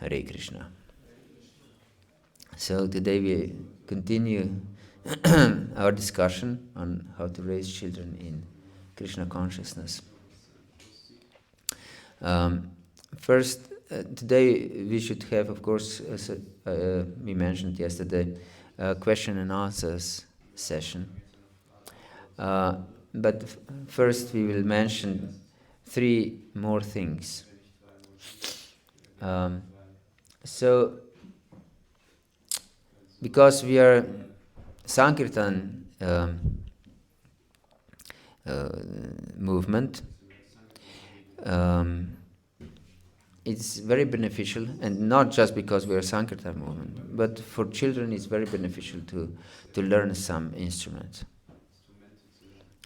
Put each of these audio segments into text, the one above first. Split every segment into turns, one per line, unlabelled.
Hare Krishna. So today we continue our discussion on how to raise children in Krishna consciousness. First, today we should have, of course, as we mentioned yesterday, a question and answers session. But first we will mention three more things. So, because we are Sankirtan movement, it's very beneficial, and not just because we are Sankirtan movement, but for children it's very beneficial to learn some instruments.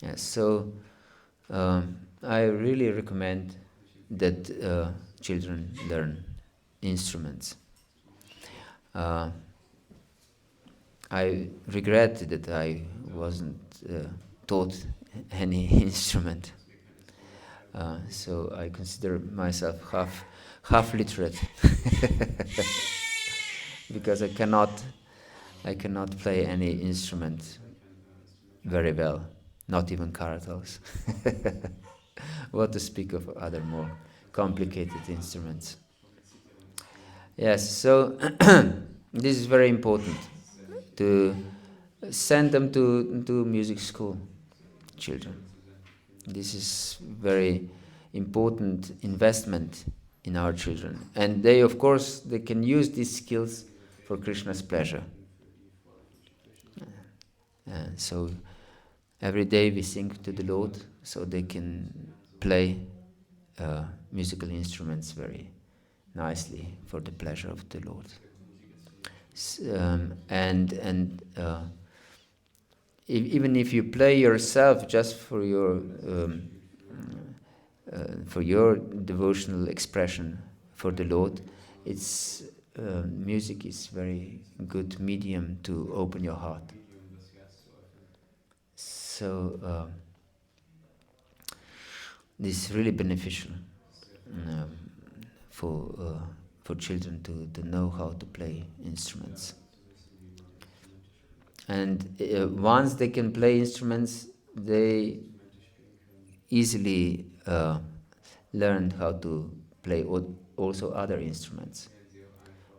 Yes, so I really recommend that children learn instruments. I regret that I wasn't taught any instrument, so I consider myself half literate because I cannot play any instrument very well, not even karatals. What to speak of other more complicated instruments. Yes, so this is very important, to send them to music school, children. This is very important investment in our children. And they, of course, they can use these skills for Krishna's pleasure. So every day we sing to the Lord, so they can play musical instruments very nicely for the pleasure of the Lord. Even if you play yourself just for your devotional expression for the Lord, it's music is very good medium to open your heart. So this is really beneficial for children to know how to play instruments. And once they can play instruments, they easily learn how to play also other instruments.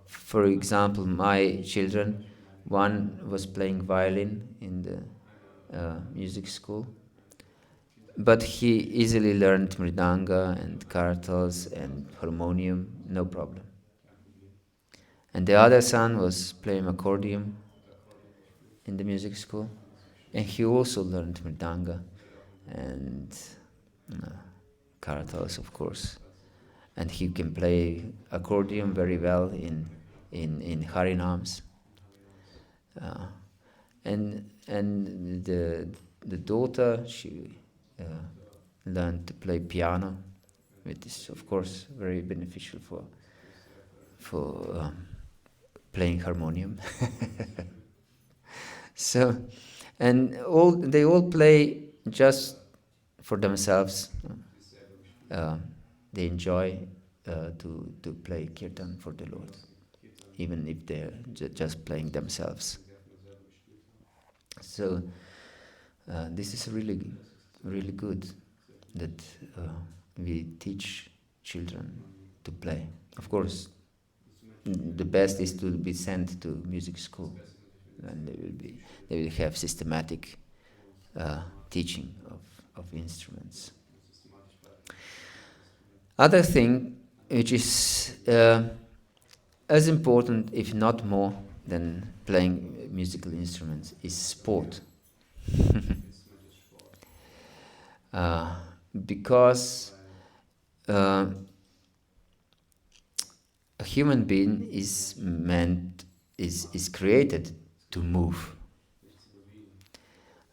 For example, my children, one was playing violin in the music school, but he easily learned mridanga and karatals and harmonium, no problem. And the other son was playing accordion in the music school, and he also learned mridanga and karatals, of course. And he can play accordion very well in harinams. And the daughter, she learned to play piano, which is, of course, very beneficial for playing harmonium. So, and they all play just for themselves. They enjoy to play kirtan for the Lord, even if they're just playing themselves. So this is really, really good that we teach children to play. Of course, the best is to be sent to music school, and they will have systematic teaching of instruments. Other thing which is as important, if not more, than playing musical instruments is sport. Because a human being is created to move.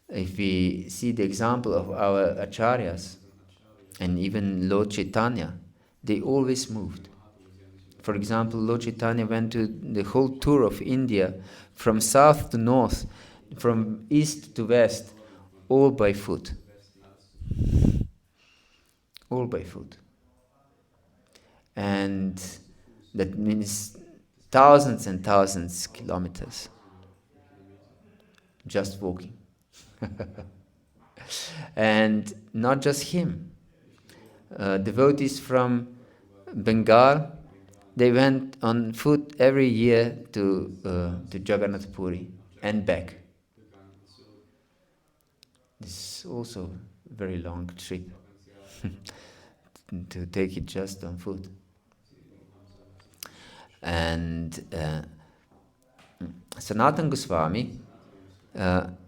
If we see the example of our acharyas, and even Lord Chaitanya, they always moved. For example, Lord Chaitanya went to the whole tour of India, from south to north, from east to west, all by foot. All by foot. And That means thousands and thousands kilometers just walking. And not just him. Devotees from Bengal, they went on foot every year to Jagannath Puri and back. This is also a very long trip to take it just on foot. And Sanatana Goswami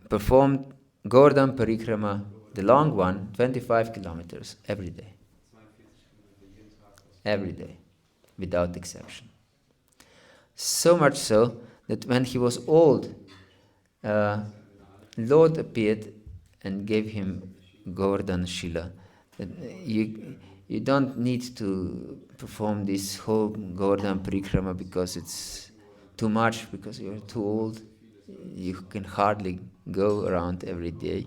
performed Govardhan Parikrama, the long one, 25 kilometers every day. Every day, without exception. So much so that when he was old, Lord appeared and gave him Govardhan Shila. You don't need to perform this whole Govardhan Parikrama because it's too much, because you're too old. You can hardly go around every day.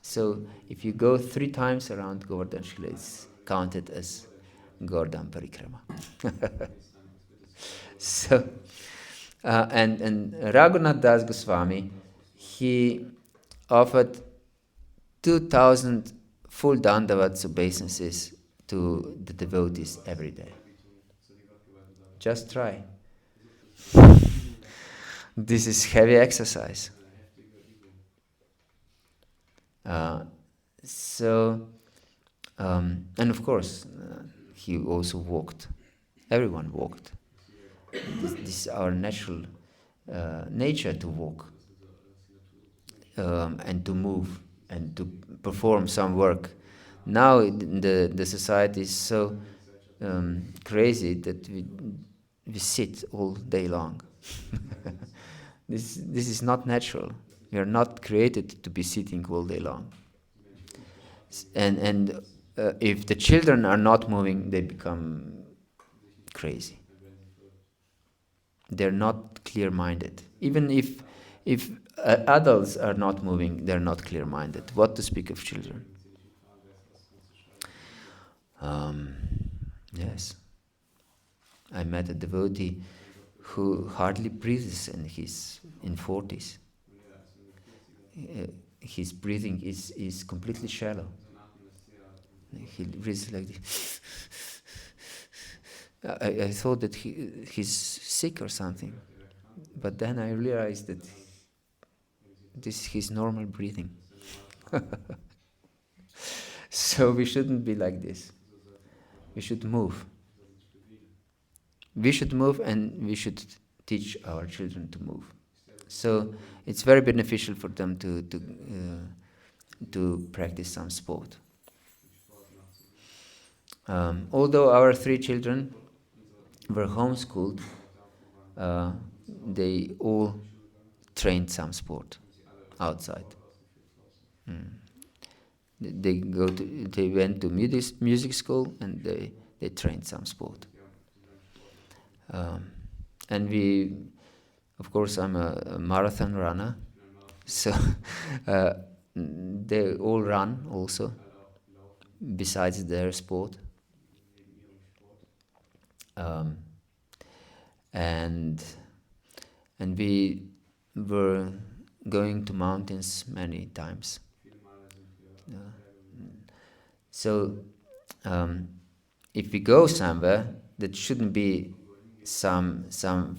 So if you go 3 times around Govardhan Shila, it's counted as Govardhan Parikrama. So, and Raghunath Das Goswami, he offered 2,000 full dandavats obeisances to the devotees every day. Just try. This is heavy exercise. And of course, he also walked. Everyone walked. This is our natural nature to walk and to move and to perform some work. Now the society is so crazy that we sit all day long. This is not natural. We are not created to be sitting all day long. And if the children are not moving, they become crazy. They're not clear-minded. Even if adults are not moving, they're not clear-minded. What to speak of children? Yes. I met a devotee who hardly breathes and he's in 40s. His breathing is completely shallow. He breathes like this. I thought that he's sick or something. But then I realized that this is his normal breathing. So we shouldn't be like this. We should move. We should move and we should teach our children to move. So it's very beneficial for them to practice some sport. Although our 3 children were homeschooled, they all trained some sport outside. They went to music school and they trained some sport. And we, of course, I'm a marathon runner, so they all run also, besides their sport. And we were going to mountains many times. So if we go somewhere, that shouldn't be some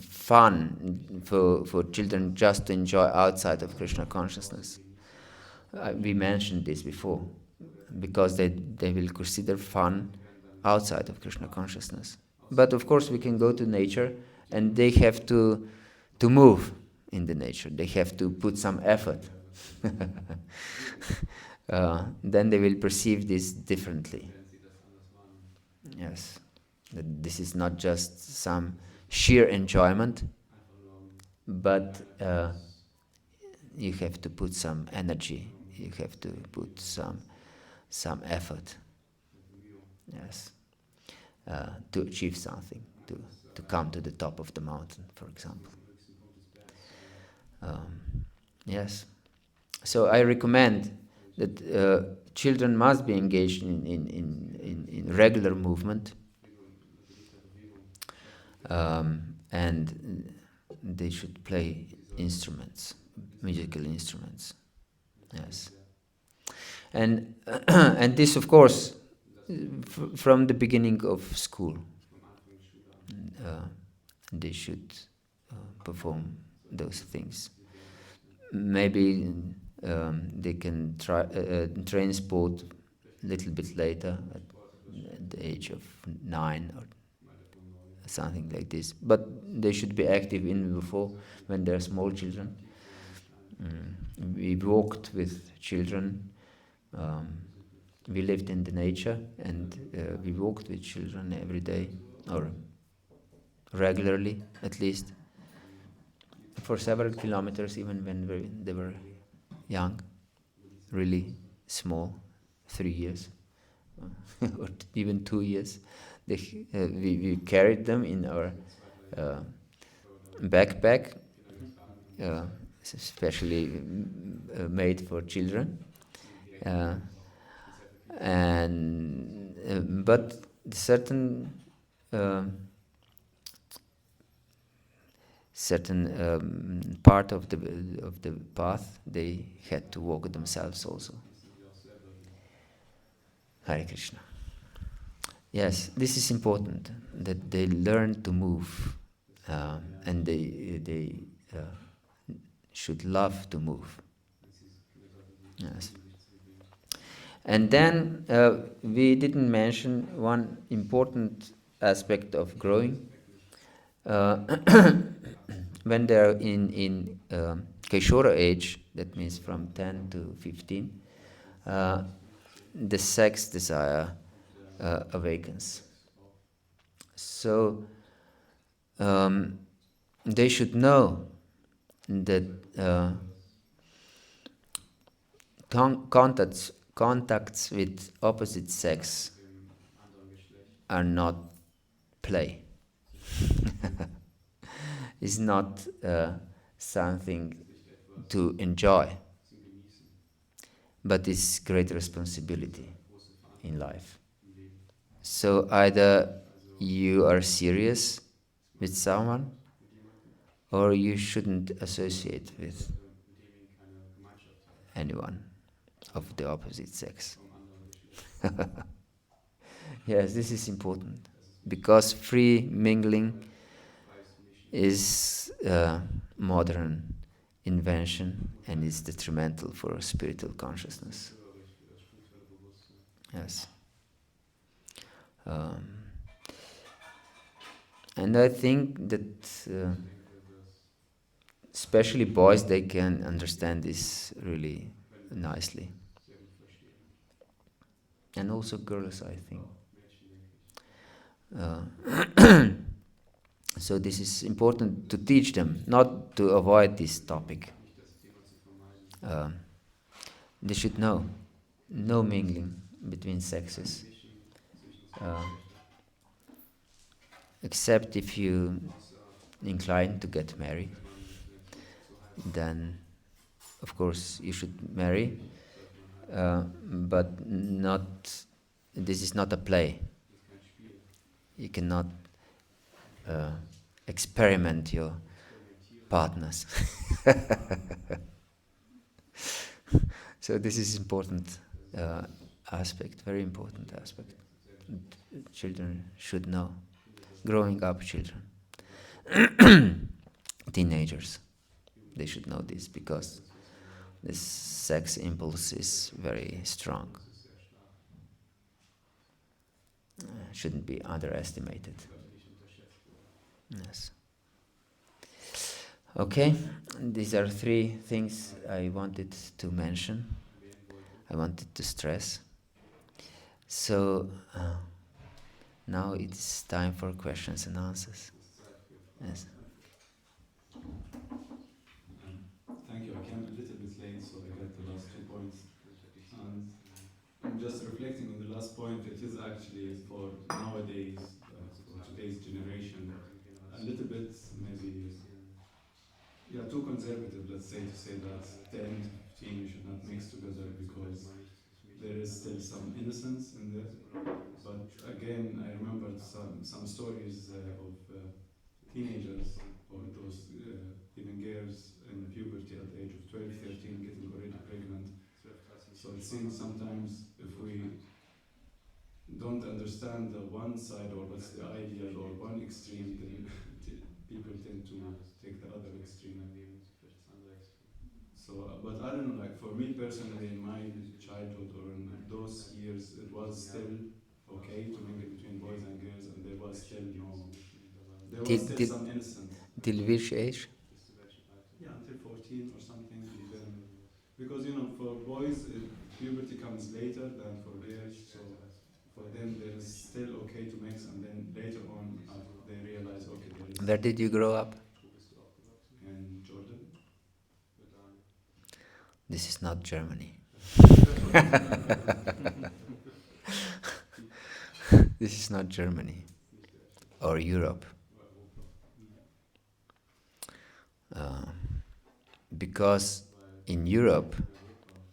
fun for children just to enjoy outside of Krishna consciousness. We mentioned this before, because they will consider fun outside of Krishna consciousness. But of course we can go to nature and they have to move in the nature. They have to put some effort. Then they will perceive this differently. Yes. That this is not just some sheer enjoyment, but you have to put some energy. You have to put some effort. Yes. To achieve something, to come to the top of the mountain, for example. Yes. So I recommend that children must be engaged in regular movement. And they should play instruments, musical instruments. Yes, and and this, of course, from the beginning of school, uh, they should perform those things. Maybe they can train sport a little bit later, at the age of 9 or something like this. But they should be active in before, when they're small children. We walked with children. We lived in the nature, and we walked with children every day, or regularly at least, for several kilometers, even when they were young, really small, 3 years, or even 2 years. We carried them in our uh, backpack, uh, especially made for children. Uh, and But certain part of the path they had to walk themselves also. Hare Krishna. Yes, this is important, that they learn to move, and they should love to move. Yes. And then we didn't mention one important aspect of growing. Uh, when they're in Keshora age, that means from 10 to 15, the sex desire awakens. So they should know that contacts with opposite sex are not play. It's not something to enjoy, but it's great responsibility in life. So either you are serious with someone, or you shouldn't associate with anyone of the opposite sex. Yes, this is important, because free mingling is a modern invention and is detrimental for spiritual consciousness. Yes. Um, and I think that especially boys, they can understand this really nicely. And also girls, I think. So this is important to teach them, not to avoid this topic. They should know. No mingling between sexes. Uh, except if you incline to get married, then of course you should marry, but not. This is not a play. You cannot experiment your partners. So this is important aspect, very important aspect. Children should know. Growing up children, teenagers, they should know this, because this sex impulse is very strong. Shouldn't be underestimated. Yes. Okay, these are 3 things I wanted to mention. I wanted to stress. So now it's time for questions and answers. Yes.
Thank you. I came a little bit late, so I got the last 2 points. And I'm just reflecting on the last point. It is actually for nowadays, for today's generation, a little bit maybe, yeah, too conservative, let's say that 10 to 15 you should not mix together because there is still some innocence in there. But again, I remembered some stories of teenagers or those even girls in puberty at the age of 12, 13, getting already pregnant. So it seems sometimes if we don't understand the one side or what's the ideal or one extreme, then people tend to take the other extreme. So, but I don't know, like for me personally, in my childhood or in those years, it was still okay to mingle between boys and girls, and there was still no, there
Till,
was still
till,
some innocent.
till which age?
Yeah, until 14 or something, and then because for boys, puberty comes later than for girls, so for them there is still okay to mix, and then later on they realize okay there is
Where did you grow up?
in Jordan.
This is not Germany. This is not Germany or Europe. Uh, because in Europe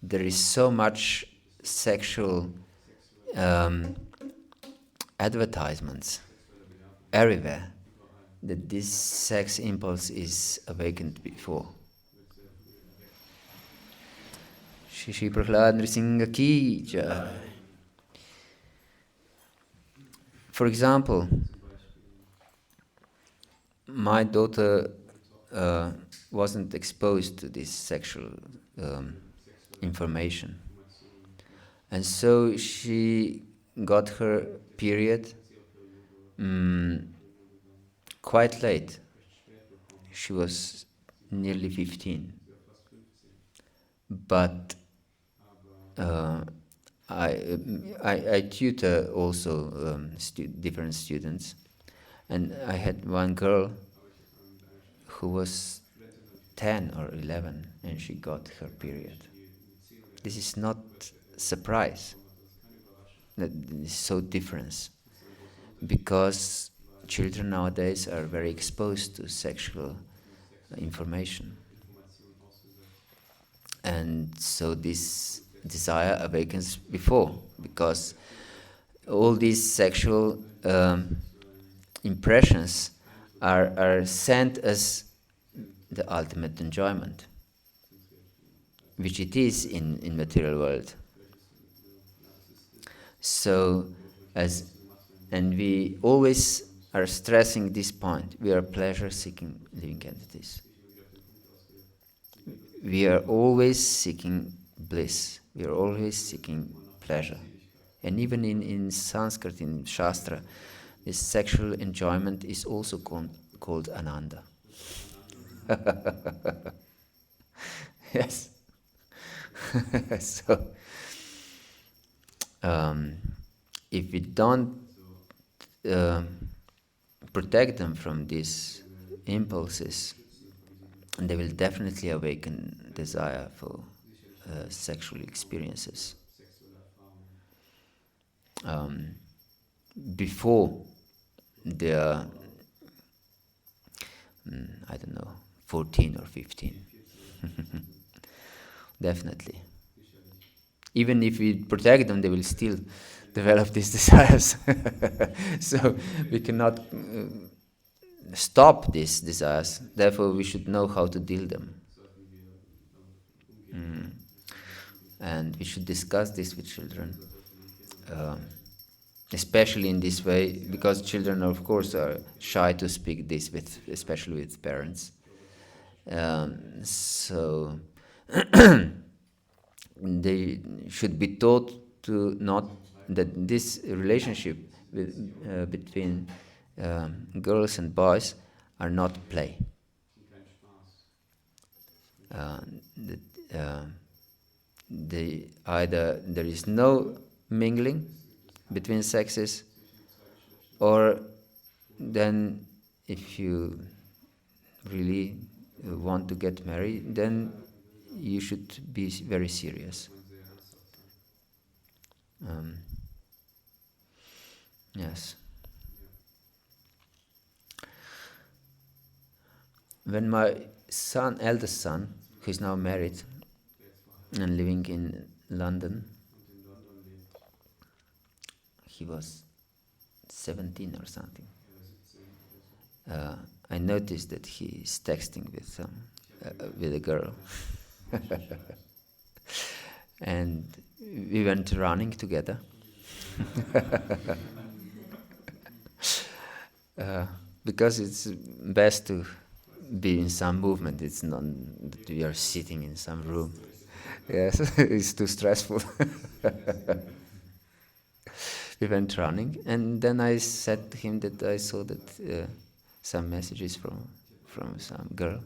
there is so much sexual advertisements everywhere that this sex impulse is awakened before. Shri Prahlad Nrsimha ki jai. For example, my daughter wasn't exposed to this sexual information. And so she got her period quite late. She was nearly 15. But I tutor also different students. And I had one girl who was 10 or 11 and she got her period. This is not surprise. That is so different because children nowadays are very exposed to sexual information. And so this desire awakens before, because all these sexual impressions are sent as the ultimate enjoyment, which it is in material world. So, and we always are stressing this point, we are pleasure-seeking living entities. We are always seeking bliss. We are always seeking pleasure. And even in Sanskrit, in Shastra, this sexual enjoyment is also called ananda. Yes. So, if we don't protect them from these impulses, they will definitely awaken desire for sexual experiences. Before they are, I don't know, 14 or 15. Definitely. Even if we protect them, they will still develop these desires. So we cannot stop these desires. Therefore, we should know how to deal them. And we should discuss this with children. Especially in this way, because children, of course, are shy to speak this with, especially with parents. So they should be taught to not that this relationship between girls and boys are not play. That either there is no mingling between sexes, or then if you really want to get married, then you should be very serious. Yes. When my eldest son, who is now married and living in London, he was 17 or something. I noticed that he is texting with a girl, and we went running together. uh, because it's best to be in some movement. It's not that we are sitting in some room. Yes, it's too stressful. We went running, and then I said to him that I saw that some messages from some girl,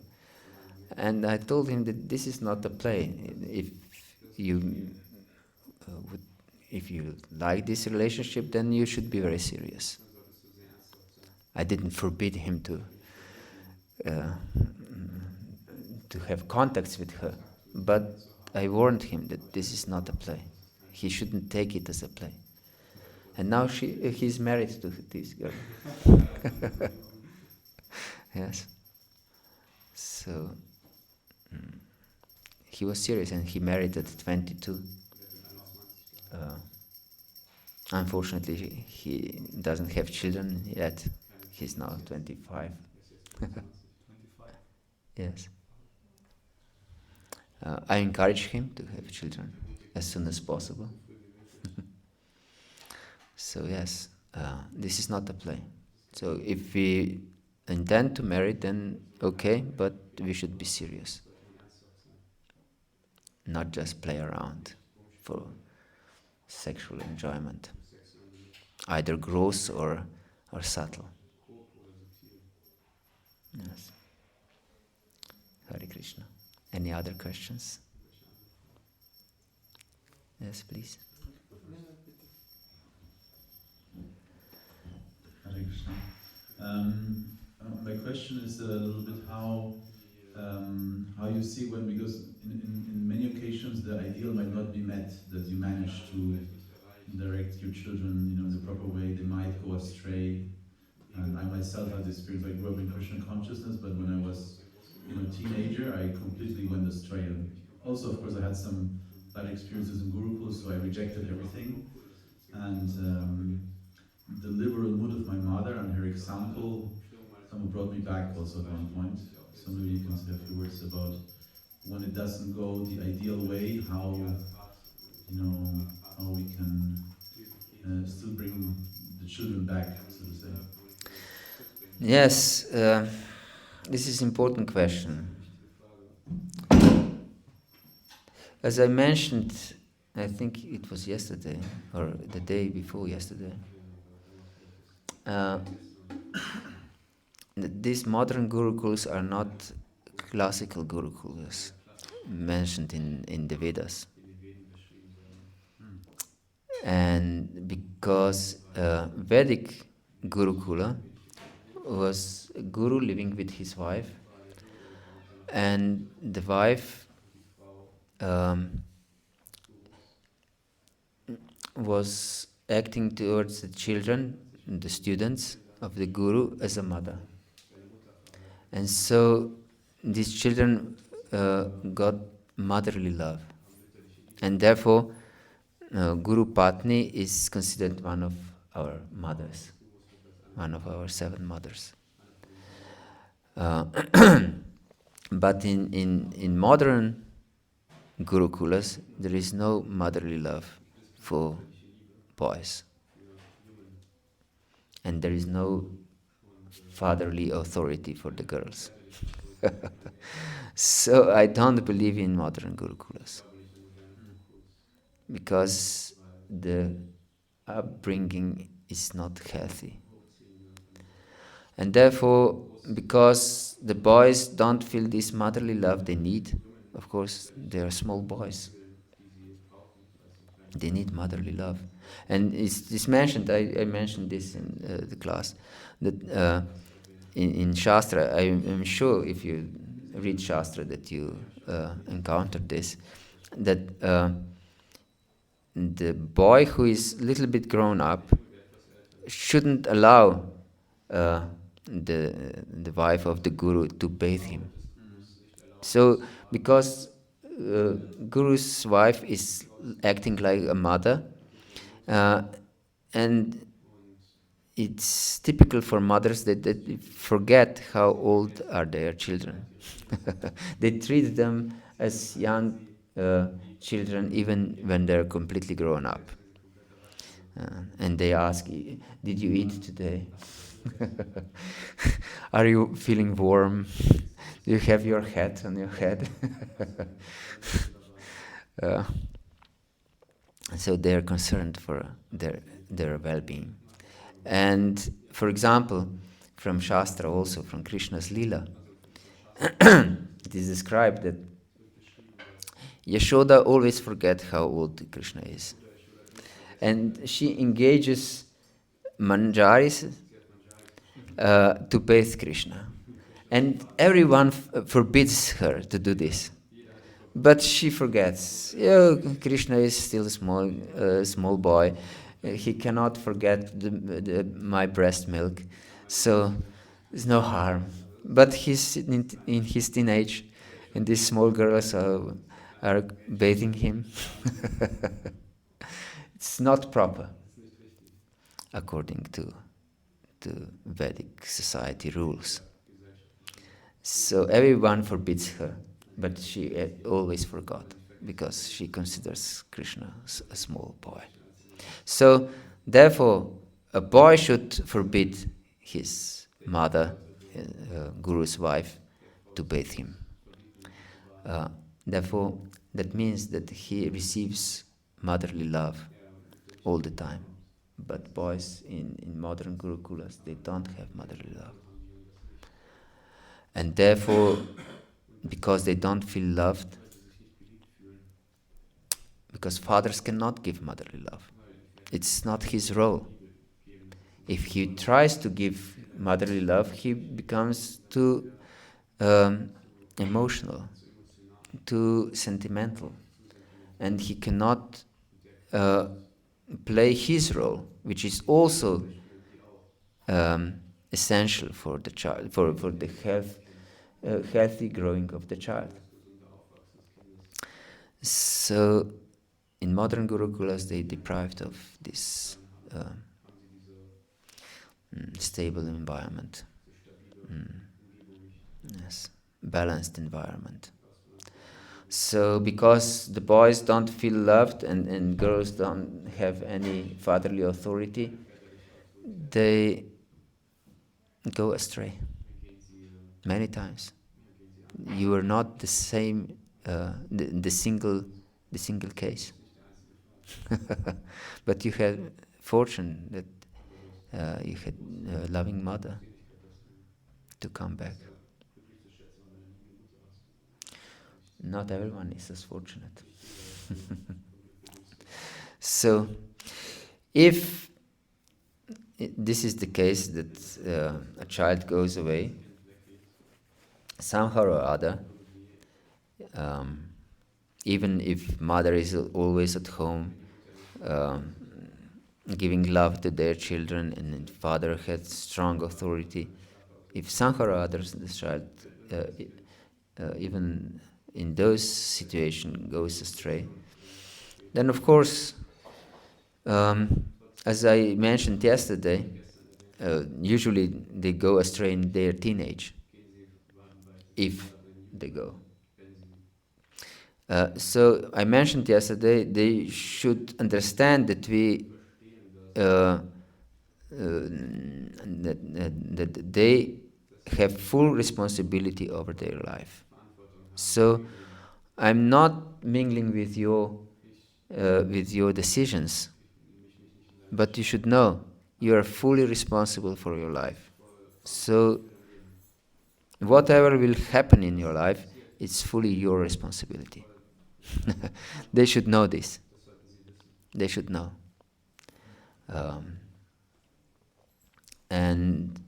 and I told him that this is not a play. If you would, if you like this relationship, then you should be very serious. I didn't forbid him uh, to have contacts with her, but I warned him that this is not a play. He shouldn't take it as a play. And now he's married to this girl. Yes. So he was serious, and he married at 22. Unfortunately, he doesn't have children yet. He's now 25. Yes. I encourage him to have children as soon as possible. So yes, this is not a play. So if we intend to marry, then okay, but we should be serious, not just play around for sexual enjoyment, either gross or subtle. Yes. Hare Krishna. Any other questions? Yes, please.
Hare Krishna. My question is a little bit how you see when, because in many occasions the ideal might not be met, that you manage to direct your children, in the proper way. They might go astray, and I myself had the experience. I grew up in Krishna consciousness, but when I was, teenager, I completely went astray. And also, of course, I had some bad experiences in Gurukul, so I rejected everything. And the liberal mood of my mother and her example someone brought me back also at one point. So maybe you can say a few words about when it doesn't go the ideal way, how we can still bring the children back, so to say.
Yes, this is an important question. As I mentioned, I think it was yesterday or the day before yesterday, these modern gurukuls are not classical gurukuls mentioned in the Vedas. And because Vedic Gurukula was a guru living with his wife, and the wife was acting towards the children, the students of the guru, as a mother. And so these children got motherly love. And therefore, Guru Patni is considered one of our mothers, one of our 7 mothers. But in modern Gurukulas, there is no motherly love for boys. And there is no fatherly authority for the girls. So I don't believe in modern Gurukulas, because the upbringing is not healthy. And therefore, because the boys don't feel this motherly love they need, of course, they are small boys. They need motherly love. And it's mentioned, I mentioned this in the class, that in Shastra, I'm sure if you read Shastra that you encounter this, that the boy who is a little bit grown up shouldn't allow the wife of the guru to bathe him. So, because guru's wife is acting like a mother, and it's typical for mothers that they forget how old are their children. They treat them as young children even when they're completely grown up. And they ask, did you eat today? Are you feeling warm? Do you have your hat on your head? uh, so they're concerned for their well-being. And for example, from Shastra, also from Krishna's Leela, it is described that Yashoda always forgets how old Krishna is. And she engages manjaris to bathe Krishna. And everyone forbids her to do this. But she forgets. Krishna is still a small boy. He cannot forget my breast milk. So there's no harm. But he's in his teenage, and these small girls are bathing him. It's not proper, according to Vedic society rules. So everyone forbids her, but she always forgot, because she considers Krishna a small boy. So therefore, a boy should forbid his mother, Guru's wife, to bathe him. Therefore, that means that he receives motherly love all the time. But boys in modern Gurukulas, they don't have motherly love. And therefore, because they don't feel loved, because fathers cannot give motherly love. It's not his role. If he tries to give motherly love, he becomes too emotional, too sentimental, and he cannot play his role, which is also essential for the child, for the healthy growing of the child. So, in modern Gurukulas, they deprived of this stable environment. Yes, balanced environment. So, because the boys don't feel loved and girls don't have any fatherly authority, they go astray many times. You are not the same, the single case. But you had fortune that you had a loving mother to come back. Not everyone is as fortunate. So, if this is the case that a child goes away, somehow or other, even if mother is always at home, giving love to their children, and father has strong authority, if somehow or other the child, even in those situations, goes astray, then of course, as I mentioned yesterday, usually they go astray in their teenage, if they go. So I mentioned yesterday, they should understand that that they have full responsibility over their life. So I'm not mingling with your decisions, but you should know you are fully responsible for your life. So whatever will happen in your life, it's fully your responsibility. They should know this. They should know. And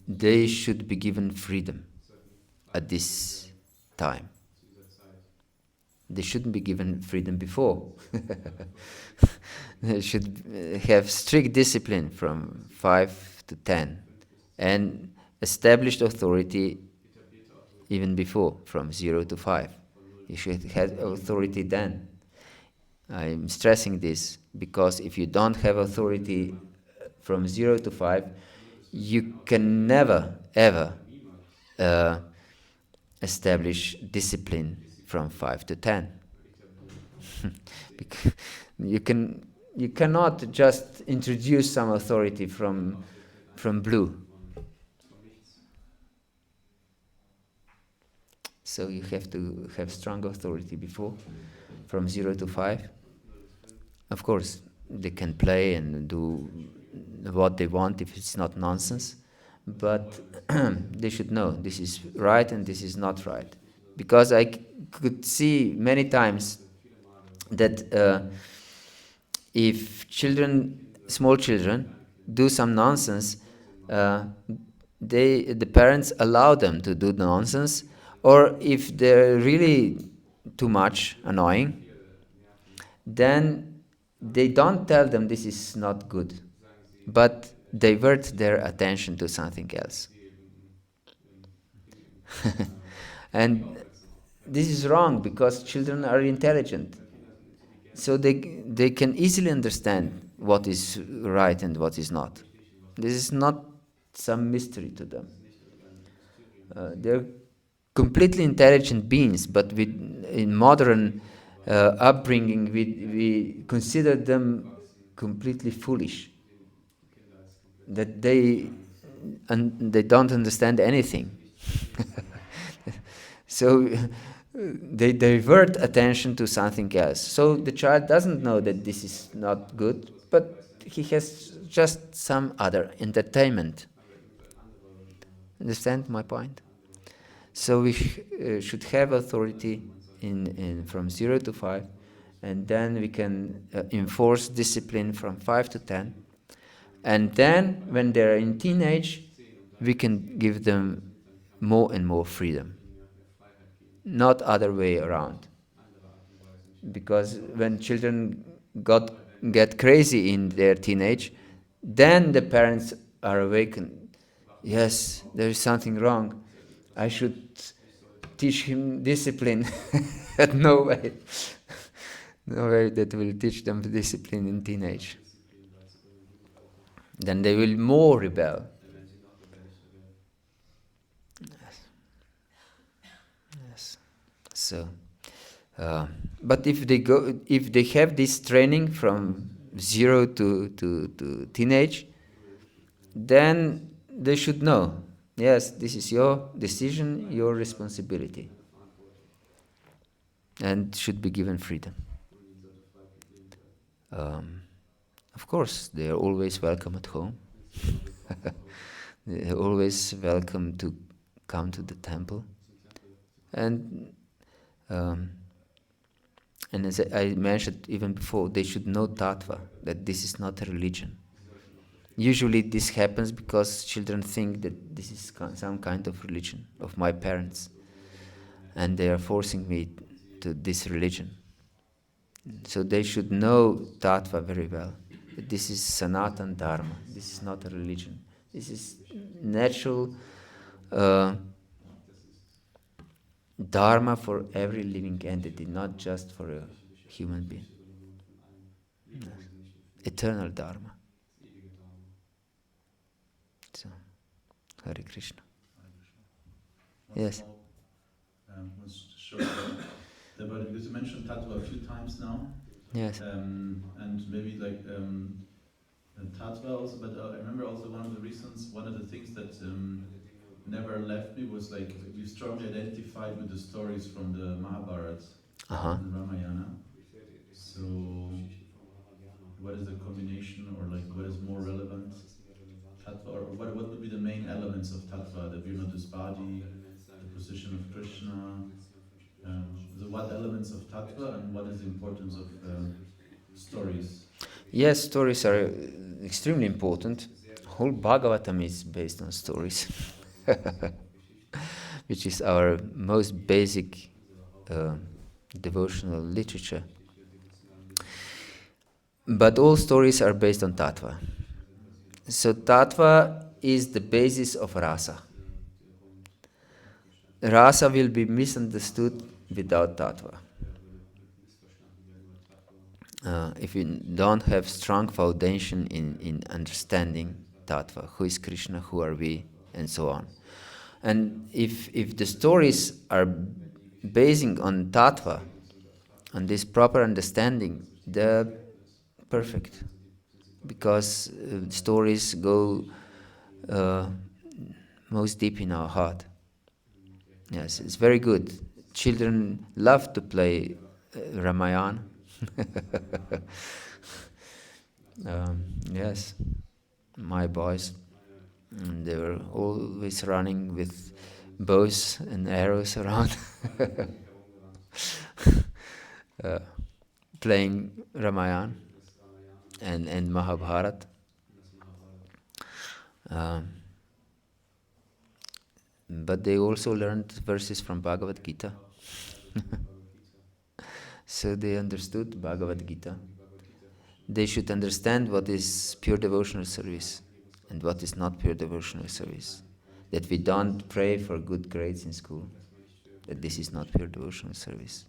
they should be given freedom at this time. They shouldn't be given freedom before. They should have strict discipline from 5 to 10 and established authority even before, from 0 to 5. You should have authority then. I'm stressing this because if you don't have authority from 0 to 5, you can never, ever establish discipline from 5 to 10. Because you cannot just introduce some authority from blue. So you have to have strong authority before, from 0 to 5. Of course, they can play and do what they want if it's not nonsense, but they should know this is right and this is not right. Because I could see many times that if small children, do some nonsense, the parents allow them to do nonsense, or if they're really too much annoying, then they don't tell them this is not good, but divert their attention to something else. And this is wrong because children are intelligent. So they can easily understand what is right and what is not. This is not some mystery to them. They're completely intelligent beings, but in modern upbringing, we consider them completely foolish. That they don't understand anything. So they divert attention to something else. So the child doesn't know that this is not good, but he has just some other entertainment. Understand my point? So we should have authority in from 0 to 5, and then we can enforce discipline from 5 to 10. And then when they're in teenage, we can give them more and more freedom. Not other way around. Because when children get crazy in their teenage, then the parents are awakened. Yes, there is something wrong. I should teach him discipline. No way. No way that will teach them discipline in teenage. Then they will more rebel. Yes. So, but if they have this training from 0 to teenage, then they should know, yes, this is your decision, your responsibility, and should be given freedom. Of course, they are always welcome at home. They are always welcome to come to the temple. And as I mentioned even before, they should know tattva, that this is not a religion. Usually this happens because children think that this is some kind of religion of my parents, and they are forcing me to this religion. So they should know tattva very well. That this is Sanatan Dharma. This is not a religion. This is natural Dharma for every living entity, not just for a human being. Yes. Eternal Dharma. So, Hare Krishna. Yes.
Was show because you mentioned tattva a few times now.
Yes.
And maybe like tattva also, but I remember also one of the things that never left me was like we strongly identified with the stories from the Mahabharata and Ramayana. So what is the combination, or like what is more relevant? Tattva, or what would be the main elements of tattva? The Virnoda's body, the position of Krishna. What elements of tattva, and what is the importance of stories?
Yes, stories are extremely important. Whole Bhagavatam is based on stories, which is our most basic devotional literature. But all stories are based on tattva. So tattva is the basis of rasa. Rasa will be misunderstood without tattva. if you don't have strong foundation in understanding tattva, who is Krishna, who are we, and so on. And if the stories are basing on tattva, on this proper understanding, they're perfect, because stories go most deep in our heart. Yes, it's very good. Children love to play Ramayana. Yes, my boys, they were always running with bows and arrows around, uh, playing Ramayana and Mahabharata. Um, but they also learned verses from Bhagavad-Gita. So they understood Bhagavad-Gita. They should understand what is pure devotional service and what is not pure devotional service. That we don't pray for good grades in school, that this is not pure devotional service.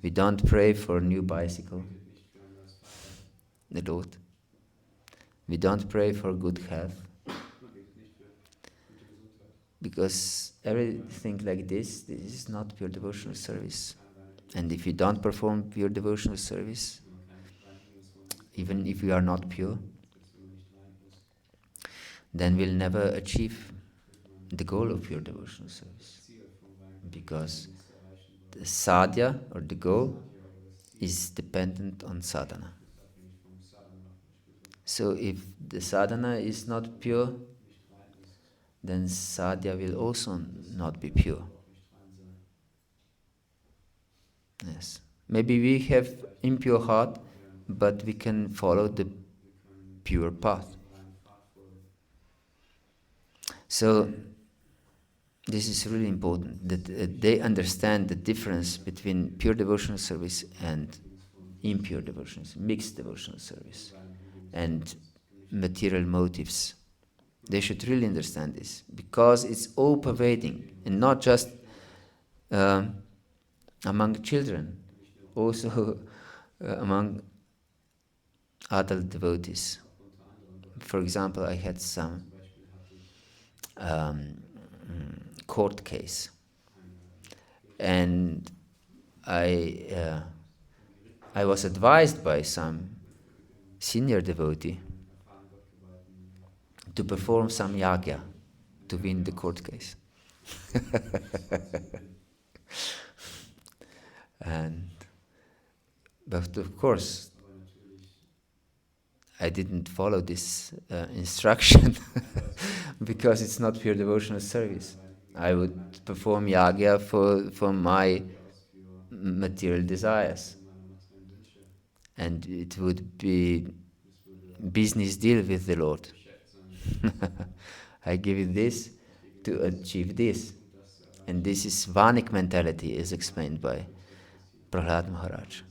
We don't pray for a new bicycle, the Lord. We don't pray for good health, because everything like this is not pure devotional service. And if you don't perform pure devotional service, even if you are not pure, then we'll never achieve the goal of pure devotional service. Because the sadhya, or the goal, is dependent on sadhana. So if the sadhana is not pure, then sadhya will also not be pure. Yes. Maybe we have impure heart, but we can follow the pure path. So this is really important, that they understand the difference between pure devotional service and impure devotional service, mixed devotional service, and material motives. They should really understand this, because it's all pervading, and not just among children, also among adult devotees. For example, I had some court case, and I was advised by some senior devotee to perform some yagya to win the court case. But of course, I didn't follow this instruction because it's not pure devotional service. I would perform yagya for my material desires, and it would be business deal with the Lord. I give you this to achieve this. And this is Vanik mentality, as explained by Prahlad Maharaj.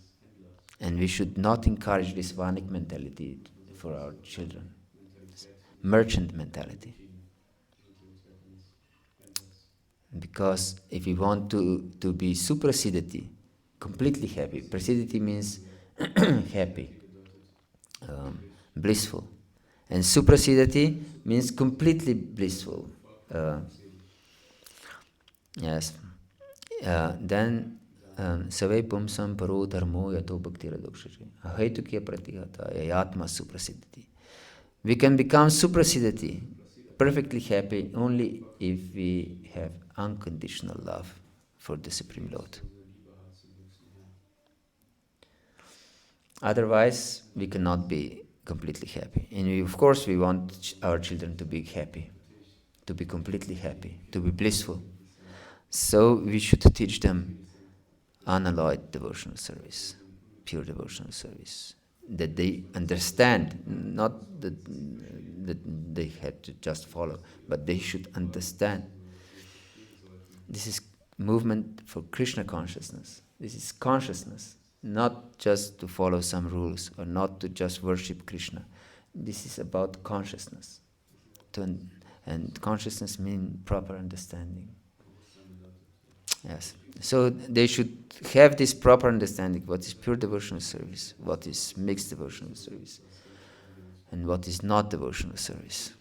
And we should not encourage this Vanik mentality for our children. Merchant mentality. Because if we want to be suprasiddhati, completely happy, prasiddhati means happy, blissful. And suprasiddhati means completely blissful. Yes. Then savai pumsam paro dharmo yato bhaktira dokshati ahaitukya pratihata yatma suprasiddhati. We can become suprasiddhati, perfectly happy, only if we have unconditional love for the Supreme Lord. Otherwise, we cannot be completely happy. And of course, we want our children to be happy, to be completely happy, to be blissful. So we should teach them unalloyed devotional service, pure devotional service, that they understand, not that they had to just follow, but they should understand. This is movement for Krishna consciousness. This is consciousness, not just to follow some rules or not to just worship Krishna. This is about consciousness. And consciousness means proper understanding. Yes. So they should have this proper understanding what is pure devotional service, what is mixed devotional service, and what is not devotional service.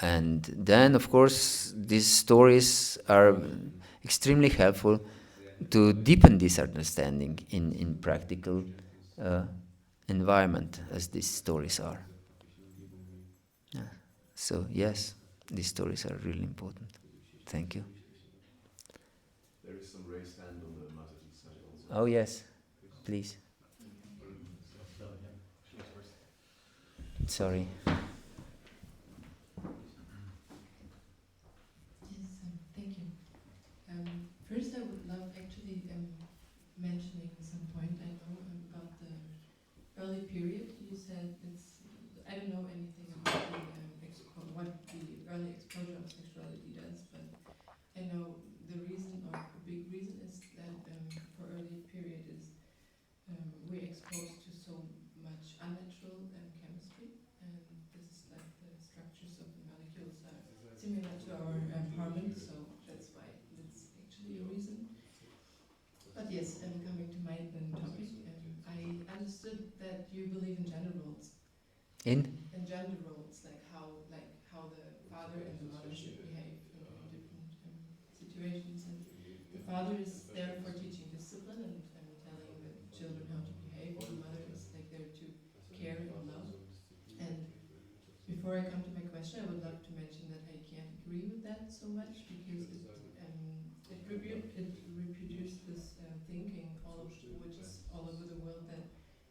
And then, of course, these stories are extremely helpful to deepen this understanding in practical uh, environment, as these stories are. Yeah. So yes, these stories are really important. Thank you.
There is some raised hand on the Mataji side also.
Oh yes, please. Sorry.
Yes, thank you. First, I would love actually mentioning some point I know about the early period. You said it's, I don't know anything about what the early exposure of sexuality does, but I know the reason, or a big reason, is that for early period is we're exposed to so much unnatural chemistry, and this is like the structures of the molecules are similar to our hormones, so that's why that's actually a reason. But yes, coming to my topic, I understood that you believe in gender roles. In gender roles, like how the father and the mother should behave in different situations, and the father is there for teaching discipline and telling the children how to behave, and the mother is like there to care and love. And before I come to my question, I would love to mention that I can't agree with that so much, because it reproduces this thinking which is all over the world, that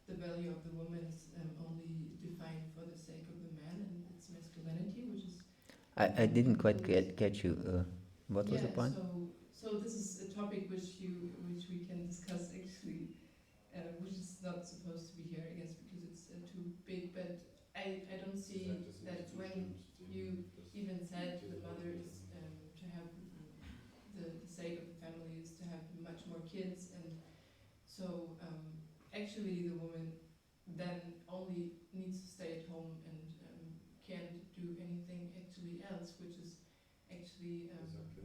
the value of the woman is only defined for the sake of the man and its masculinity, which is
I didn't quite catch you. What was the
yeah.
point?
So this is a topic which we can discuss actually, which is not supposed to be here, I guess, because it's too big. But I don't see that when you even said the mother is to have the sake of the family is to have much more kids, and so actually the woman then only needs to stay at home and can't do anything actually else, which is actually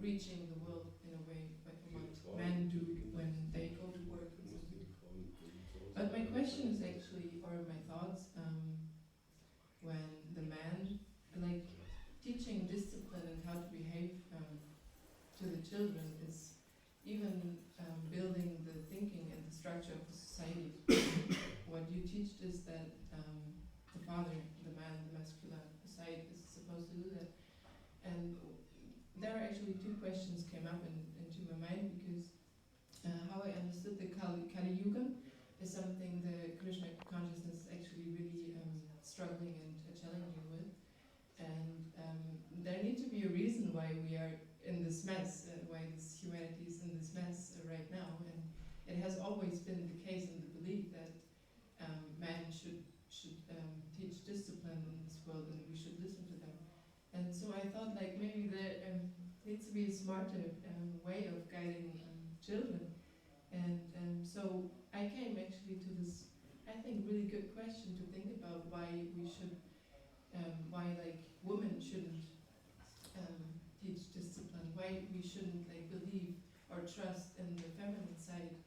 reaching the world in a way what men do when they go to work and something. But my question is actually, or my thoughts, when the man, like, teaching discipline and how to behave to the children is even building the thinking and the structure of the society. What you teach is that the father, the man, the masculine side is supposed to do that. And there are actually two questions came up into my mind, because how I understood the Kali Yuga is something the Krishna consciousness is actually really struggling and challenging with. And there need to be a reason why we are in this mess, why this humanity is in this mess right now. And it has always been the case in the belief that men should teach discipline in this world, and we should listen to them. And so I thought, like, maybe there needs to be a smarter way of guiding children. And so I came actually to this, I think, really good question to think about, why we should, why, like, women shouldn't teach discipline, why we shouldn't, like, believe or trust in the feminine side,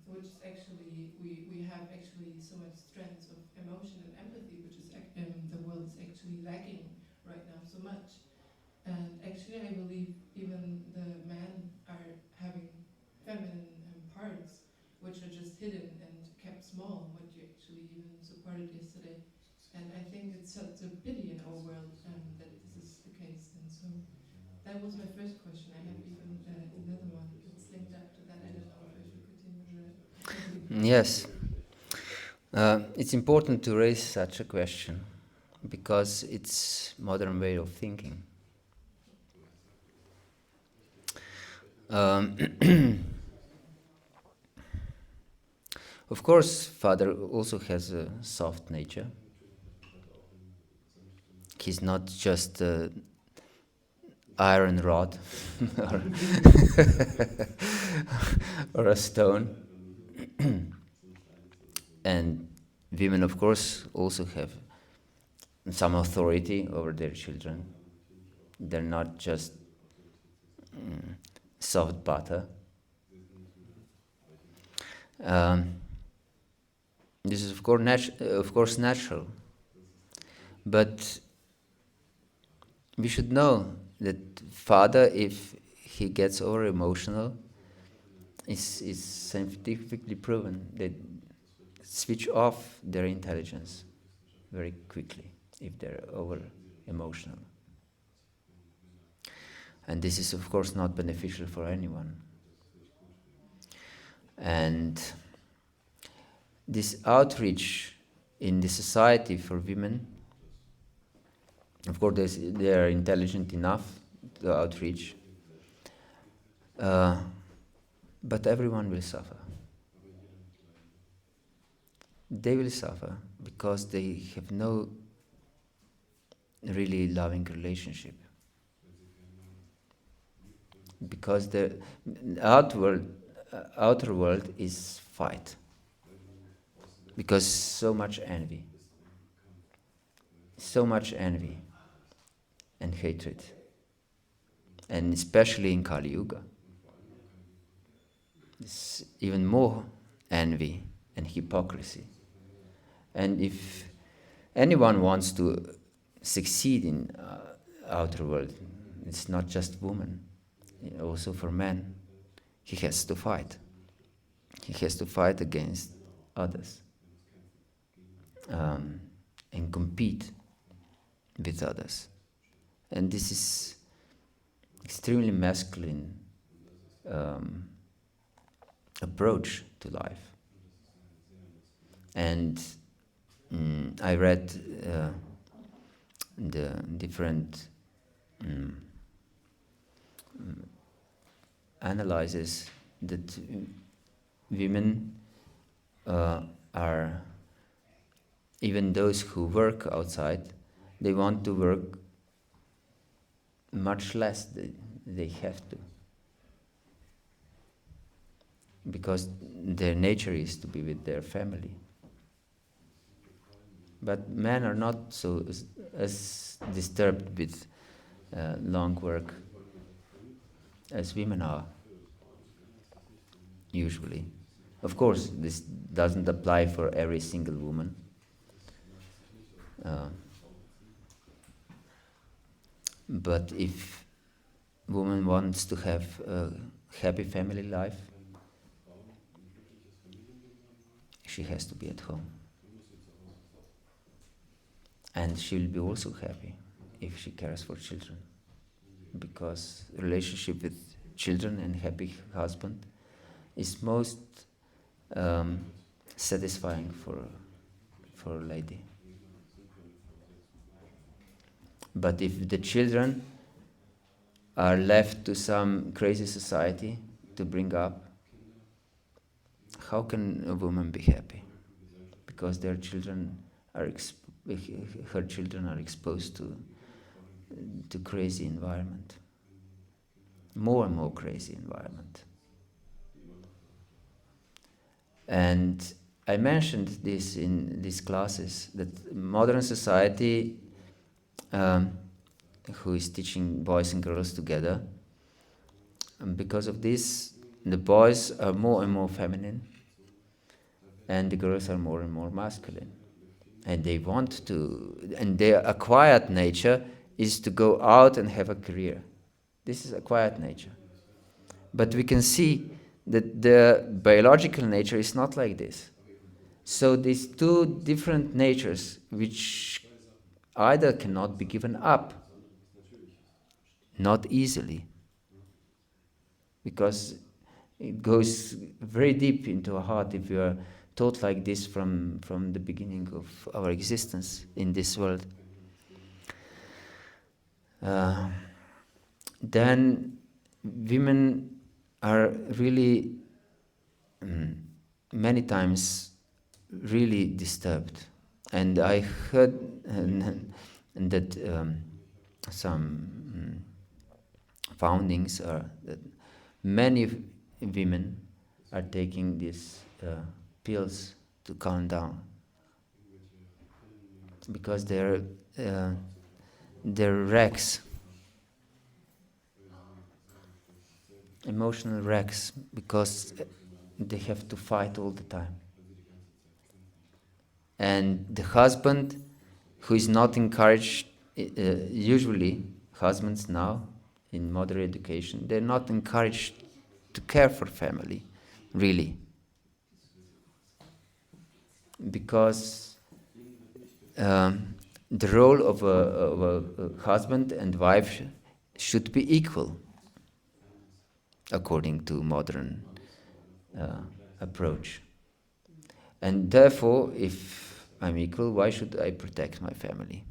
which is actually, we have actually so much strength of emotion and empathy, which is the world is actually lacking right now so much. And actually I believe even the men are having feminine parts which are just hidden and kept small, what you actually even supported yesterday. And I think it's such a pity in our world that this is the case. And so that was my first question. I have even another one that's linked up to that. I don't know if I should continue the
Yes. It's important to raise such a question because it's modern way of thinking. Um, of course, Father also has a soft nature. He's not just iron rod or, or a stone. And women, of course, also have some authority over their children. They're not just soft butter. Um, this is of course natural, but we should know that father, if he gets over emotional, is scientifically proven that switch off their intelligence very quickly if they're over emotional. And this is of course not beneficial for anyone. And this outreach in the society for women, of course they are intelligent enough to outreach, but everyone will suffer. They will suffer because they have no really loving relationship. Because the outer world is fight. Because so much envy and hatred, and especially in Kali Yuga, it's even more envy and hypocrisy. And if anyone wants to succeed in outer world, it's not just women, also for men, he has to fight. He has to fight against others and compete with others. And this is extremely masculine approach to life. And I read the different analyses that women are, even those who work outside, they want to work much less than they have to. Because their nature is to be with their family. But men are not so as disturbed with long work as women are, usually. Of course, this doesn't apply for every single woman. But if woman wants to have a happy family life, she has to be at home. And she will be also happy if she cares for children. Because relationship with children and happy husband is most satisfying for a lady. But if the children are left to some crazy society to bring up, how can a woman be happy? Because her children are exposed to crazy environment, more and more crazy environment. And I mentioned this in these classes, that modern society, who is teaching boys and girls together, and because of this, the boys are more and more feminine, and the girls are more and more masculine. And they want to, and their acquired nature is to go out and have a career. This is acquired nature. But we can see that the biological nature is not like this. So these two different natures, which either cannot be given up, not easily, because it goes very deep into our heart if we are taught like this from the beginning of our existence in this world. Then women are really many times really disturbed. And I heard that some foundings are that many women are taking these pills to calm down, because they're wrecks. emotional wrecks because they have to fight all the time. And the husband who is not encouraged, usually husbands now in modern education, they're not encouraged to care for family, really. Because the role of a husband and wife should be equal, according to modern approach. And therefore, if I'm equal, why should I protect my family?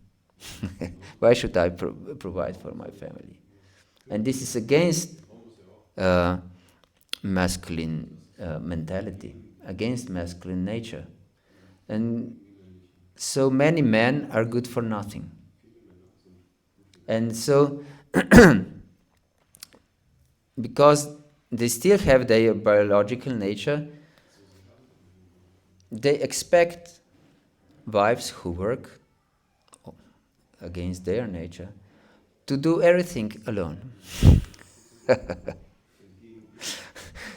Why should I provide for my family? And this is against masculine mentality, against masculine nature. And so many men are good for nothing. And so, because they still have their biological nature, they expect wives who work against their nature to do everything alone.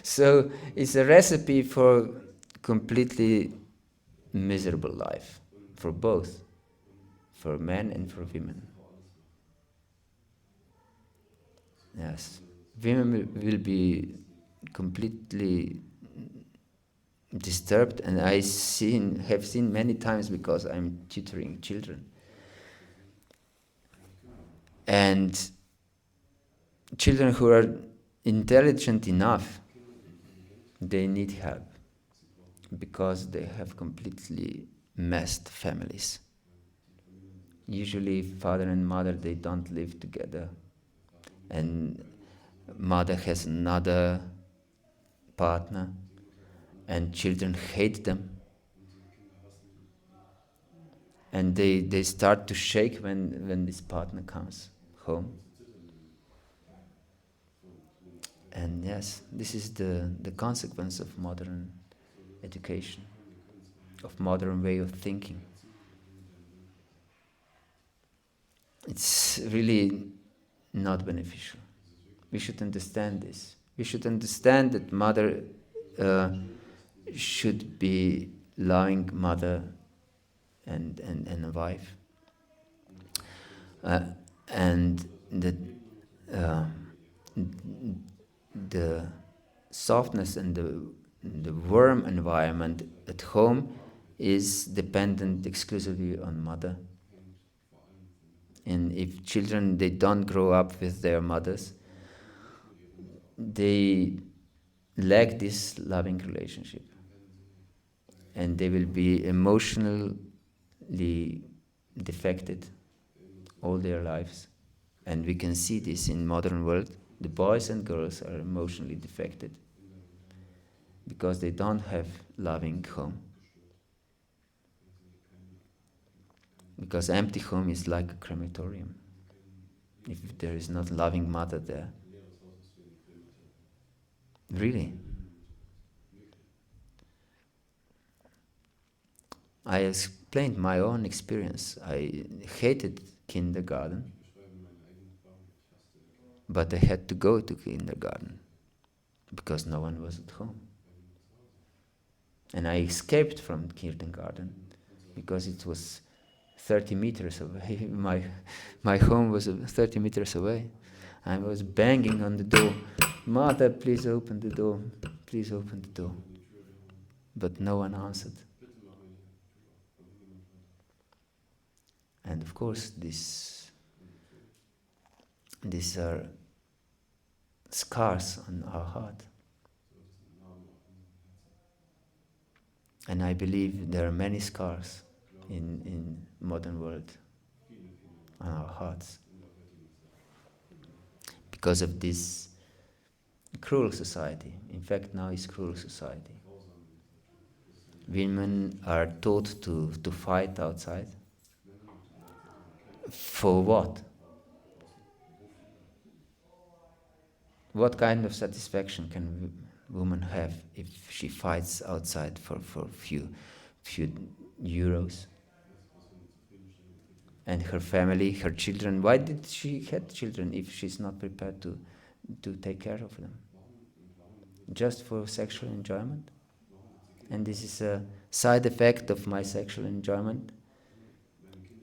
So it's a recipe for completely miserable life for both, for men and for women. Yes, women will be completely disturbed, and have seen many times because I'm tutoring children. And children who are intelligent enough, they need help because they have completely messed families. Usually father and mother, they don't live together, and mother has another partner, and children hate them, and they start to shake when this partner comes home. And yes, this is the consequence of modern education, of modern way of thinking. It's really not beneficial. We should understand this. We should understand that mother should be loving mother and a wife. And that the softness and the warm environment at home is dependent exclusively on mother. And if children, they don't grow up with their mothers, they lack this loving relationship. And they will be emotionally defected all their lives. And we can see this in modern world. The boys and girls are emotionally defected because they don't have loving home. Because empty home is like a crematorium if there is not loving mother there. Really. I explained my own experience. I hated kindergarten, but I had to go to kindergarten because no one was at home. And I escaped from kindergarten because it was 30 meters away. My home was 30 meters away. I was banging on the door. Mother, please open the door. Please open the door. But no one answered. And of course, these are scars on our heart. And I believe there are many scars in modern world on our hearts because of this cruel society. In fact, now it's cruel society. Women are taught to fight outside. For what? What kind of satisfaction can woman have if she fights outside for few euros? And her family, her children, why did she have children if she's not prepared to take care of them? just for sexual enjoyment. And this is a side effect of my sexual enjoyment.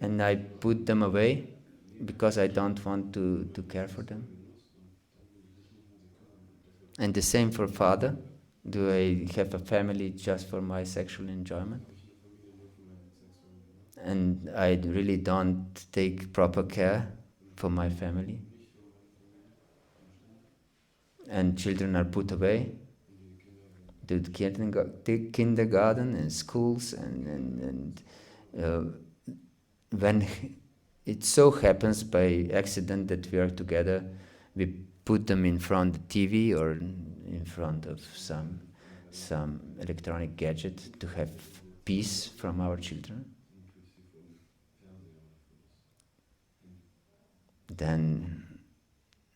And I put them away because I don't want to care for them. And the same for father. Do I have a family just for my sexual enjoyment? And I really don't take proper care for my family. And children are put away to the kindergarten and schools, and when it so happens by accident that we are together, we put them in front of the TV or in front of some electronic gadget to have peace from our children. Then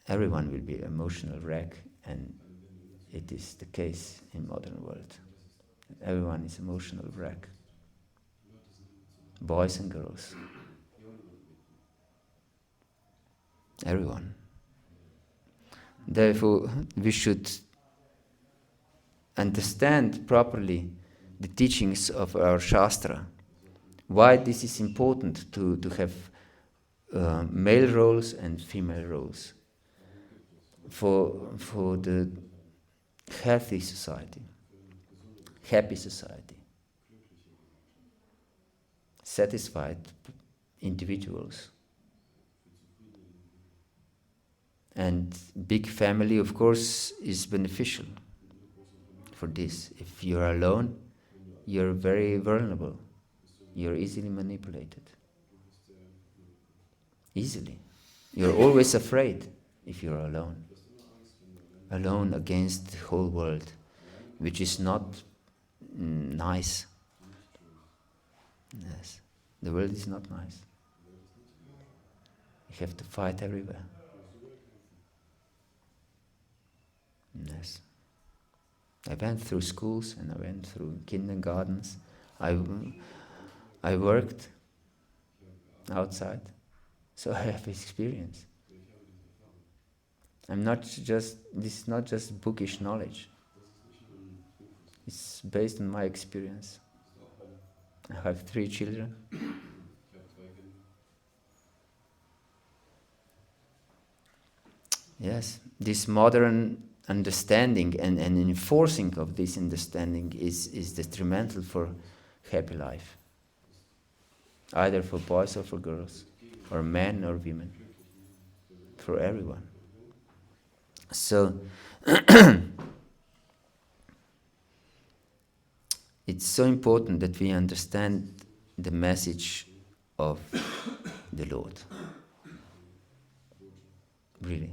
everyone will be emotional wreck, and it is the case in modern world. Everyone is emotional wreck. Boys and girls. Everyone. Therefore, we should understand properly the teachings of our Shastra. Why this is important to have male roles and female roles for the healthy society, happy society, satisfied individuals. And big family, of course, is beneficial for this. If you're alone, you're very vulnerable. You're easily manipulated. Easily. You're always afraid if you're alone. Alone against the whole world, which is not nice. Yes. The world is not nice. You have to fight everywhere. Yes. I went through schools and I went through kindergartens. I worked outside, so I have experience. This is not just bookish knowledge. It's based on my experience. I have 3 children. Yes, this modern understanding and enforcing of this understanding is detrimental for happy life. Either for boys or for girls, or men or women, for everyone. So, it's so important that we understand the message of the Lord. Really.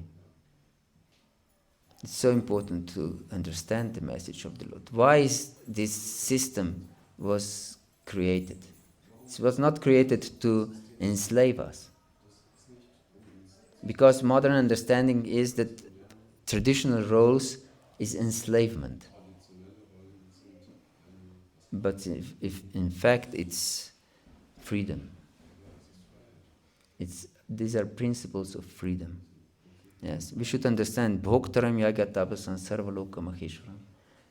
It's so important to understand the message of the Lord. Why is this system was created? It was not created to enslave us. Because modern understanding is that traditional roles is enslavement. But if in fact it's freedom. These are principles of freedom. Yes, we should understand bhoktaram yagatapasan sarvaloka maheshwaram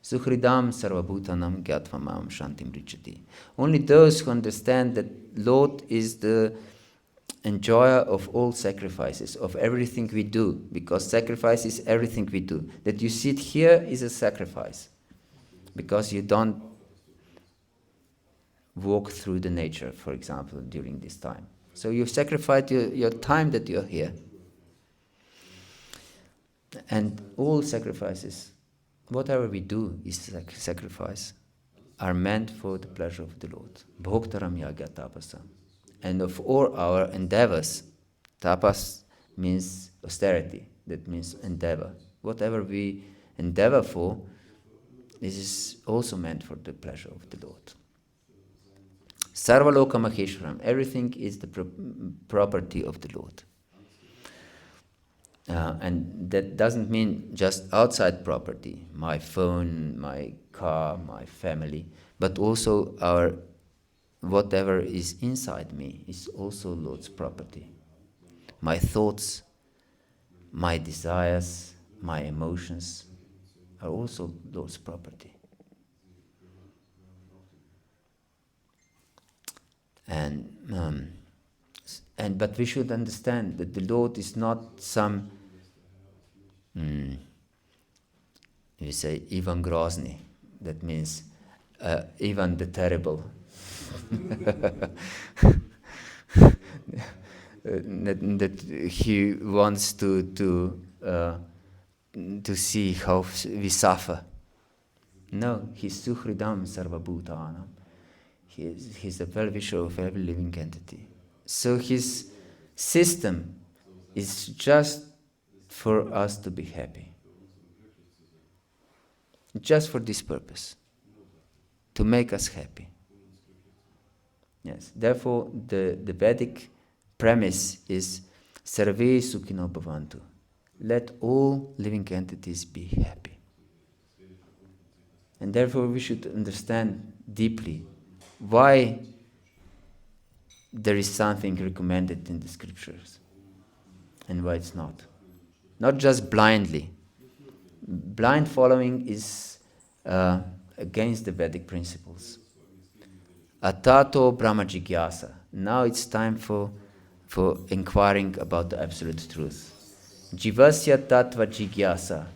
sukhridam sarvabhutanam gyatvam shantim richati. Only those who understand that Lord is the enjoyer of all sacrifices, of everything we do, because sacrifice is everything we do. That you sit here is a sacrifice, because you don't walk through the nature, for example, during this time. So you sacrifice your time that you're here. And all sacrifices, whatever we do is sacrifice, are meant for the pleasure of the Lord. Bhoktaram yagya tapasa. And of all our endeavors, tapas means austerity, that means endeavor. Whatever we endeavor for, this is also meant for the pleasure of the Lord. Sarvaloka maheshwaram, everything is the property of the Lord. And that doesn't mean just outside property, my phone, my car, my family, but also whatever is inside me is also Lord's property. My thoughts, my desires, my emotions, are also Lord's property. But we should understand that the Lord is not some, you say, Ivan Grozny. That means Ivan the Terrible. that he wants to see how we suffer. No, he's Suhridam Sarvabhutanam. He's the well-wisher of every living entity. So his system is just for us to be happy. Just for this purpose. To make us happy. Yes. Therefore, the Vedic premise is Sarve Sukhino Bhavantu. Let all living entities be happy. And therefore we should understand deeply why there is something recommended in the scriptures and why it's not. Not just blindly. Blind following is against the Vedic principles. Atato Brahma Jigyasa. Now it's time for inquiring about the absolute truth. Jivasya Tattva Jigyasa.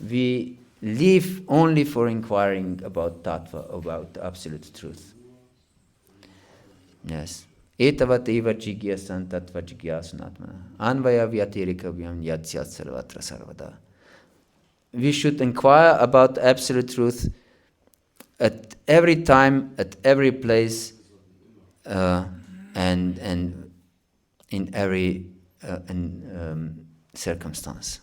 We live only for inquiring about Tattva, about the absolute truth. Yes. Etavat eva jigyasan tattva jigyasunatmana. Anvaya vyatirikavyam yatsyat sarvatra sarvada. We should inquire about absolute truth at every time, at every place, and in every circumstance.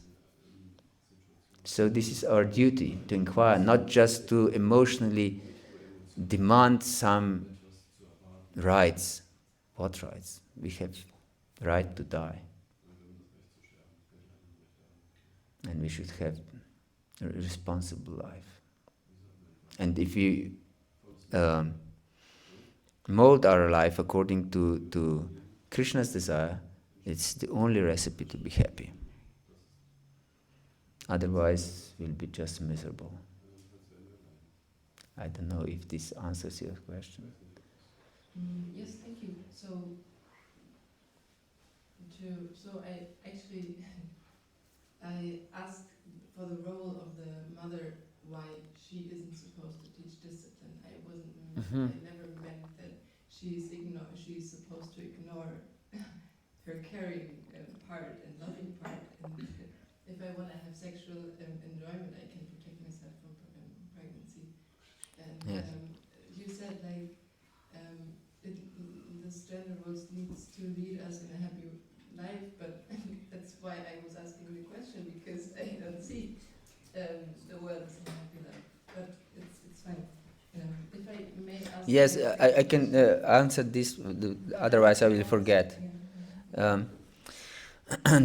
So this is our duty, to inquire, not just to emotionally demand some rights. What rights? We have right to die. And we should have a responsible life. And if we mold our life according to Krishna's desire, it's the only recipe to be happy. Otherwise, we'll be just miserable. I don't know if this answers your question.
Yes, thank you. So I actually I asked for the role of the mother, why she isn't supposed to teach discipline. I never meant that she's supposed to ignore her caring part and loving part. And if I want to have sexual enjoyment, I can protect myself from pregnancy. And
Yes.
You said this gender roles needs to lead us in a happy life, but that's why I was asking the question, because I don't see the world as a happy life. But it's fine. If I may ask.
Yes, I can answer this. Otherwise, I will forget.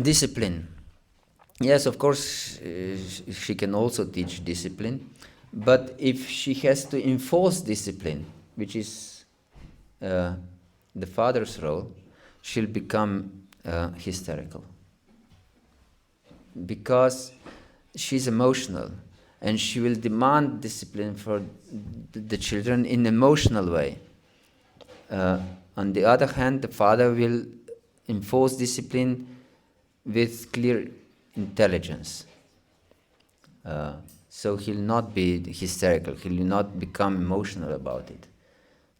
Discipline. Yes, of course, she can also teach discipline, but if she has to enforce discipline, which is the father's role, she'll become hysterical. Because she's emotional, and she will demand discipline for the children in an emotional way. On the other hand, the father will enforce discipline with clear intelligence. So he'll not be hysterical, he'll not become emotional about it.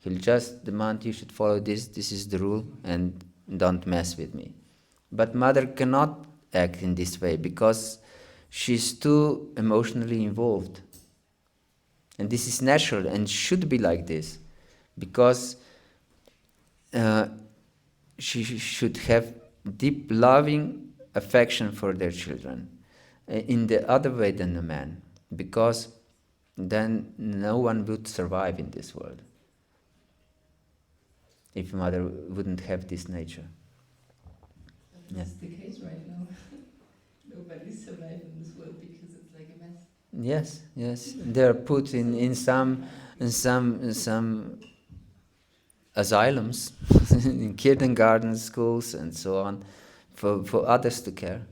He'll just demand, you should follow this is the rule, and don't mess with me. But mother cannot act in this way because she's too emotionally involved. And this is natural and should be like this, because she should have deep loving affection for their children in the other way than the man, because then no one would survive in this world if mother wouldn't have this nature.
But that's the case right now. Nobody's surviving in this world because it's like a mess.
Yes. They're put in some asylums, in kindergarten schools and so on, for others to care.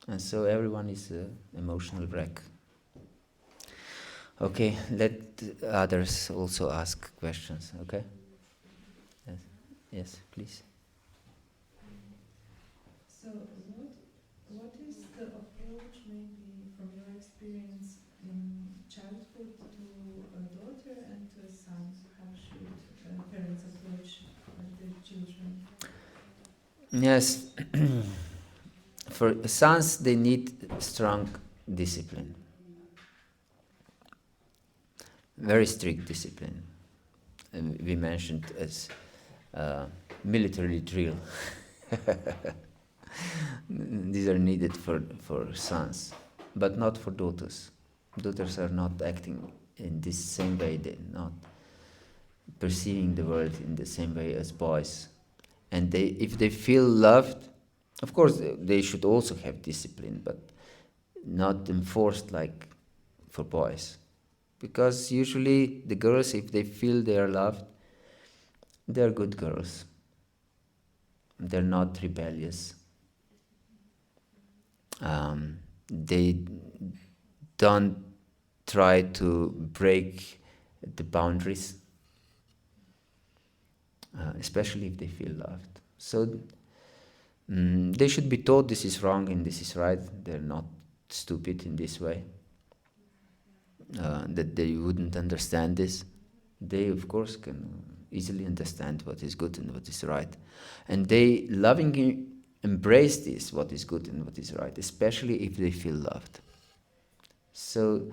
And so everyone is an emotional wreck. Okay, let others also ask questions, okay? Yes, yes, please.
So, what is the approach, maybe from your experience in childhood, to a daughter and to a son? How should parents approach their children?
Yes, for sons, they need strong discipline, very strict discipline. We mentioned as military drill. These are needed for sons, but not for daughters. Daughters are not acting in this same way, they're not perceiving the world in the same way as boys. And if they feel loved, of course they should also have discipline, but not enforced like for boys. Because usually the girls, if they feel they are loved, they're good girls. They're not rebellious. They don't try to break the boundaries, especially if they feel loved. So they should be taught this is wrong and this is right. They're not stupid in this way. That they wouldn't understand this. They, of course, can easily understand what is good and what is right. And they lovingly embrace this, what is good and what is right, especially if they feel loved. So,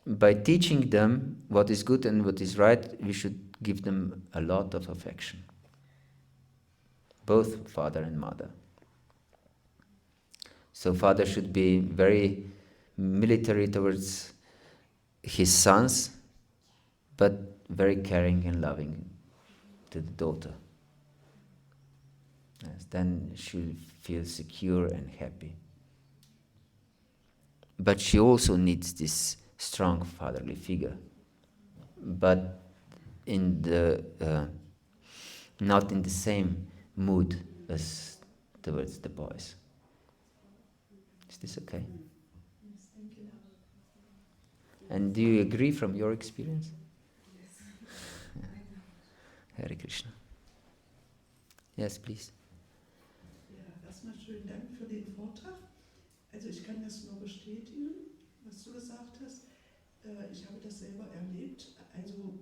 by teaching them what is good and what is right, we should give them a lot of affection. Both father and mother. So father should be very military towards his sons, but very caring and loving to the daughter. Yes, then she'll feel secure and happy. But she also needs this strong fatherly figure, but in the not in the same mood as towards the boys. Is this okay?
Yes, thank you.
And do you agree from your experience? Hare Krishna. Yes, please.
Ja, erstmal schönen Dank für den Vortrag. Also ich kann das nur bestätigen, was du gesagt hast. Ich habe das selber erlebt, also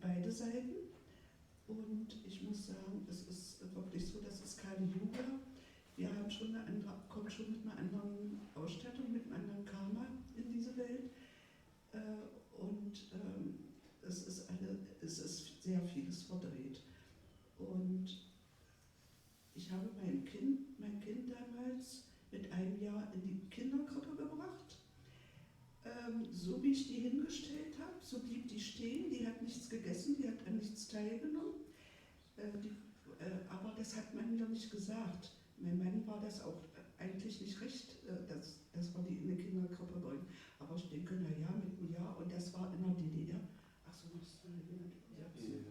beide Seiten. Und ich muss sagen, es ist wirklich so, das ist keine Yoga. Wir haben schon kommen schon mit einer anderen Ausstattung, mit einem anderen Karma in diese Welt. Und es ist sehr vieles verdreht. Und ich habe mein Kind damals mit einem Jahr in die Kinderkrippe gebracht. So wie ich die hingestellt habe, so blieb die stehen. Die hat nichts gegessen, die hat an nichts teilgenommen. Aber das hat man mir nicht gesagt. Mein Mann war das auch eigentlich nicht recht, dass wir die in eine Kinderkrippe wollen. Aber ich denke, naja, mit einem Jahr, und das war in der DDR. Achso, machst du jemand übersetzen?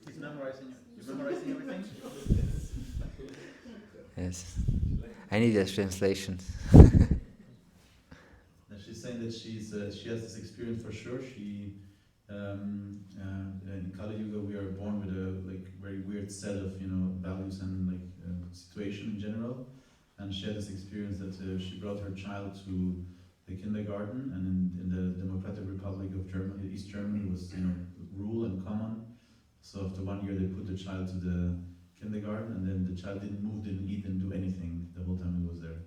He's memorizing. You're memorizing everything?
Yes. I need a translation.
She's saying that she has this experience for sure. She in Kali Yuga we are born with a very weird set of values and situation in general, and she had this experience that she brought her child to the kindergarten, and in the Democratic Republic of Germany, East Germany was rule and common. So after 1 year they put the child to the kindergarten, and then the child didn't move, didn't eat, didn't do anything the whole time he was there.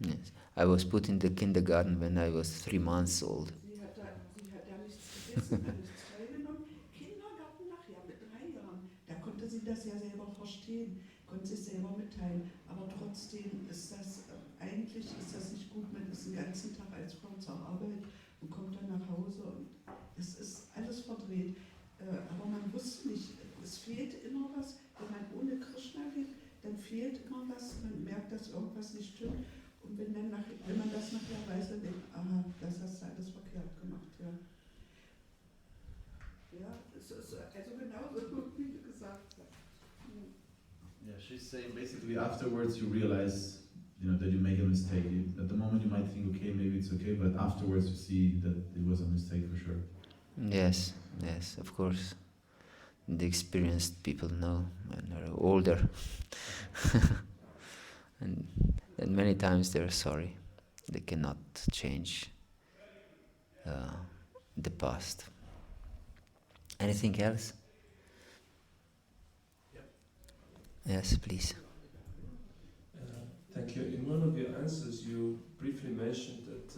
Yes. I was put in the kindergarten when I was 3 months old.
Sie hat da nichts gegessen, an nichts teilgenommen. Kindergarten nachher mit 3 Jahren, da konnte sie das ja selber verstehen, konnte sich selber mitteilen. Aber trotzdem ist das, eigentlich ist das nicht gut. Man ist den ganzen Tag als Frau zur Arbeit und kommt dann nach Hause und es ist alles verdreht. Aber man wusste nicht, es fehlt immer was. Wenn man ohne Krishna geht, dann fehlt immer was. Man merkt, dass irgendwas nicht stimmt. Und wenn man das nachher weiß, dann denkt man, aha, das hast du alles verkehrt gemacht. Ja, ja, es ist also genauso, wie du gesagt hast.
Yeah, she's saying basically afterwards you realize that you make a mistake. At the moment you might think, okay, maybe it's okay, but afterwards you see that it was a mistake for sure.
Yes, yes, of course. The experienced people know and are older. and, and many times they're sorry. They cannot change the past. Anything else? Yes, please.
Thank you. In one of your answers, you briefly mentioned that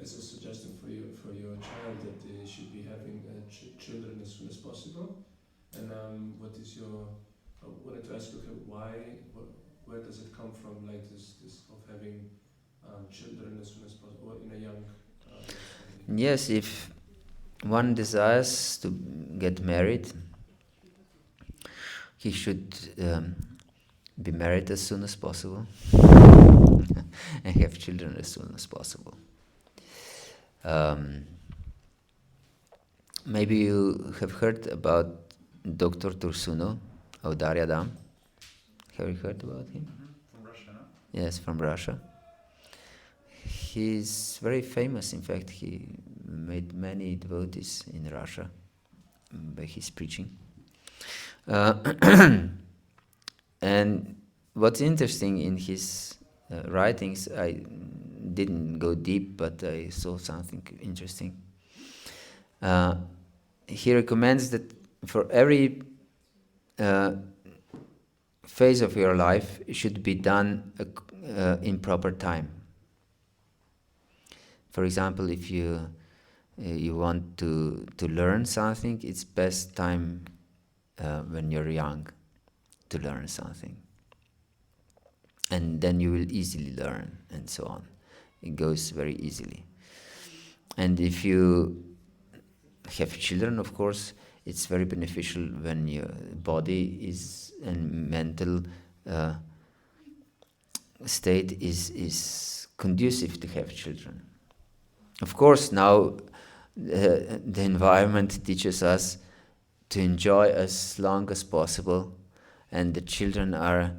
as a suggestion for your child that they should be having children as soon as possible. And what is your? I wanted to ask you, okay, why? Where does it come from? Like this of having children as soon as possible, or in a young.
Yes, if one desires to get married, he should be married as soon as possible and have children as soon as possible. Maybe you have heard about Dr. Tursuno Audaryadam. Have you heard about him?
From Russia, no?
Yes, from Russia. He's very famous. In fact, he made many devotees in Russia by his preaching. And what's interesting in his writings, I didn't go deep, but I saw something interesting. He recommends that for every phase of your life, it should be done in proper time. For example, if you want to learn something, it's best time when you're young to learn something. And then you will easily learn, and so on. It goes very easily. And if you have children, of course, it's very beneficial when your body is and mental state is conducive to have children. Of course, now the environment teaches us to enjoy as long as possible, and the children are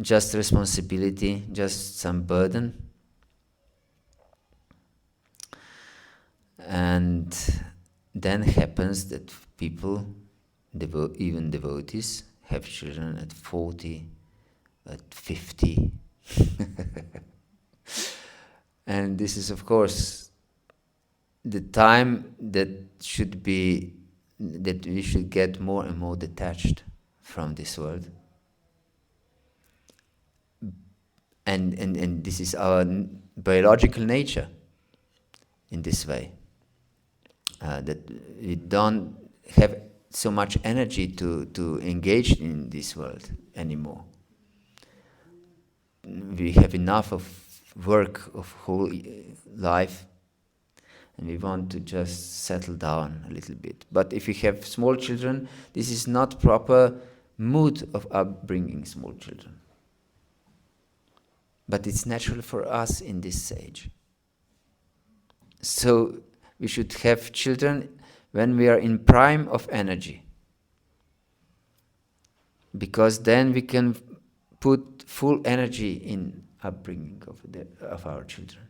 just responsibility, just some burden. And then happens that people, even devotees, have children at 40, at 50. And this is, of course, the time that we should get more and more detached from this world. And this is our biological nature in this way. That we don't have so much energy to engage in this world anymore. We have enough of work of whole life, and we want to just settle down a little bit. But if you have small children, this is not proper mood of upbringing small children. But it's natural for us in this age. So we should have children when we are in prime of energy, because then we can put full energy in upbringing of our children.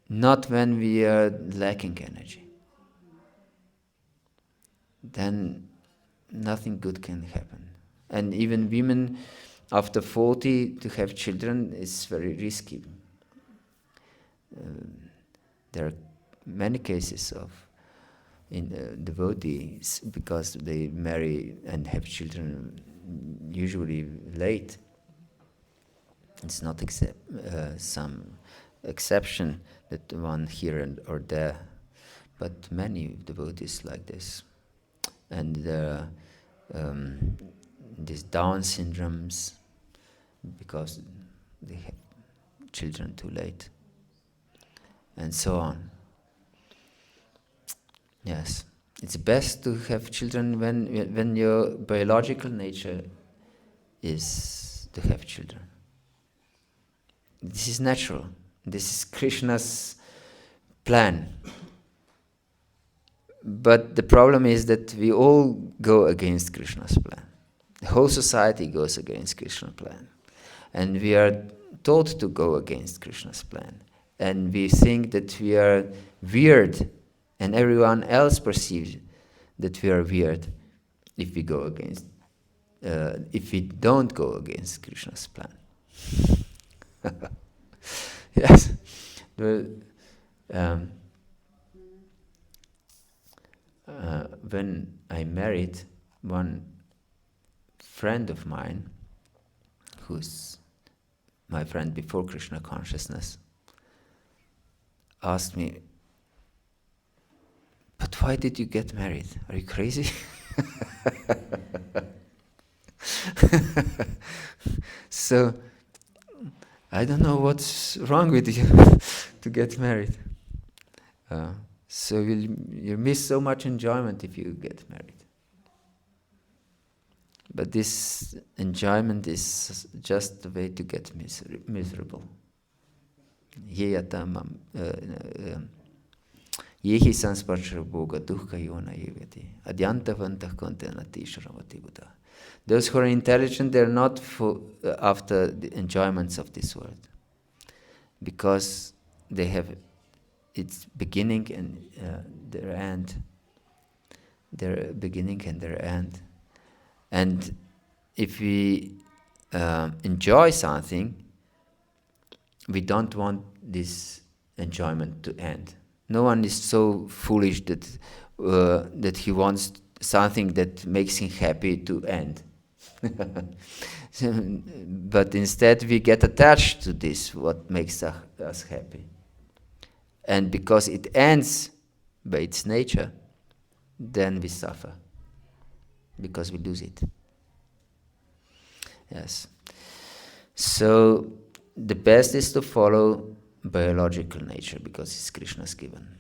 Not when we are lacking energy. Then nothing good can happen. And even women after 40 to have children is very risky. There are many cases of devotees because they marry and have children usually late. It's not some exception that one here or there, but many devotees like this. And these Down syndromes, because they have children too late, and so on. Yes, it's best to have children when your biological nature is to have children. This is natural. This is Krishna's plan. But the problem is that we all go against Krishna's plan. The whole society goes against Krishna's plan. And we are taught to go against Krishna's plan. And we think that we are weird, and everyone else perceives that we are weird if we go against, if we don't go against Krishna's plan. Yes. When I married, one friend of mine, who's my friend before Krishna consciousness, asked me, "But why did you get married? Are you crazy?" So, I don't know what's wrong with you to get married. So you'll miss so much enjoyment if you get married. But this enjoyment is just the way to get miserable. Yehi sansparcha bhoga dukkha yona yevati adyantavantah kontanati shravati buddha. Those who are intelligent, they're not after the enjoyments of this world, because they have its beginning and their end. Their beginning and their end. And if we enjoy something, we don't want this enjoyment to end. No one is so foolish that he wants something that makes him happy to end. But instead we get attached to this, what makes us happy. And because it ends by its nature, then we suffer, because we lose it. Yes. So the best is to follow biological nature, because it's Krishna's given.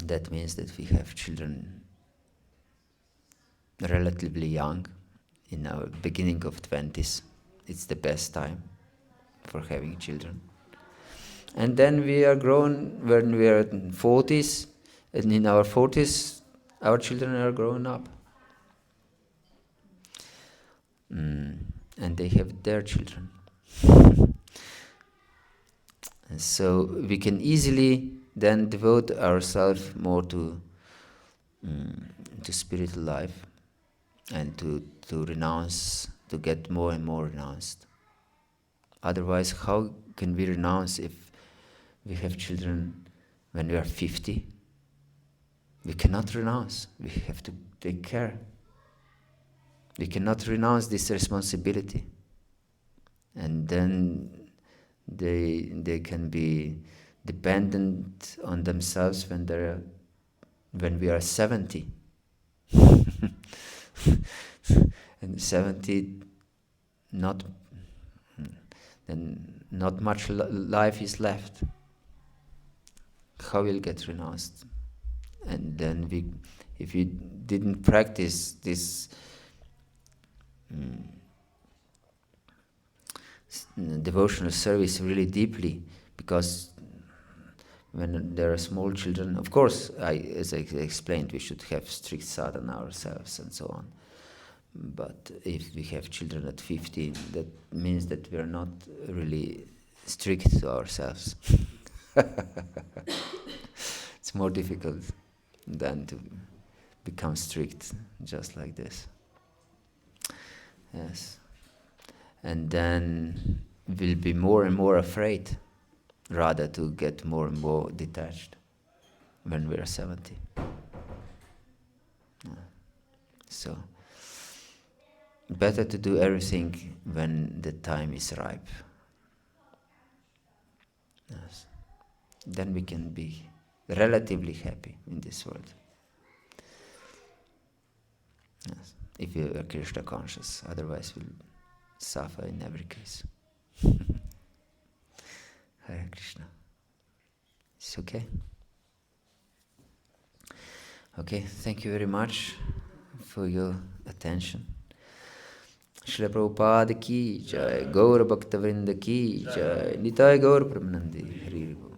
That means that we have children relatively young, in our beginning of 20s. It's the best time for having children. And then we are grown when we are in 40s, and in our 40s, our children are grown up. And they have their children. And so we can easily then devote ourselves more to spiritual life, and to renounce, to get more and more renounced. Otherwise, how can we renounce if we have children when we are 50? We cannot renounce. We have to take care. We cannot renounce this responsibility. And then they can be dependent on themselves when we are 70. And 70, then not much life is left. How will get renounced? And then if we didn't practice this devotional service really deeply, because when there are small children, of course, as I explained, we should have strict sadhana ourselves and so on. But if we have children at 15, that means that we are not really strict to ourselves. It's more difficult than to become strict just like this. Yes. And then we'll be more and more afraid, rather to get more and more detached when we are 70. So, better to do everything when the time is ripe. Yes. Then we can be relatively happy in this world. Yes. If we are Krishna conscious, otherwise we'll suffer in every case. Hare Krishna. It's okay? Okay, thank you very much for your attention. Srila Prabhupada ki jai, Gaura Bhakta Vrinda ki jai, Nitai Gaur Pramanandi, Hari Bol.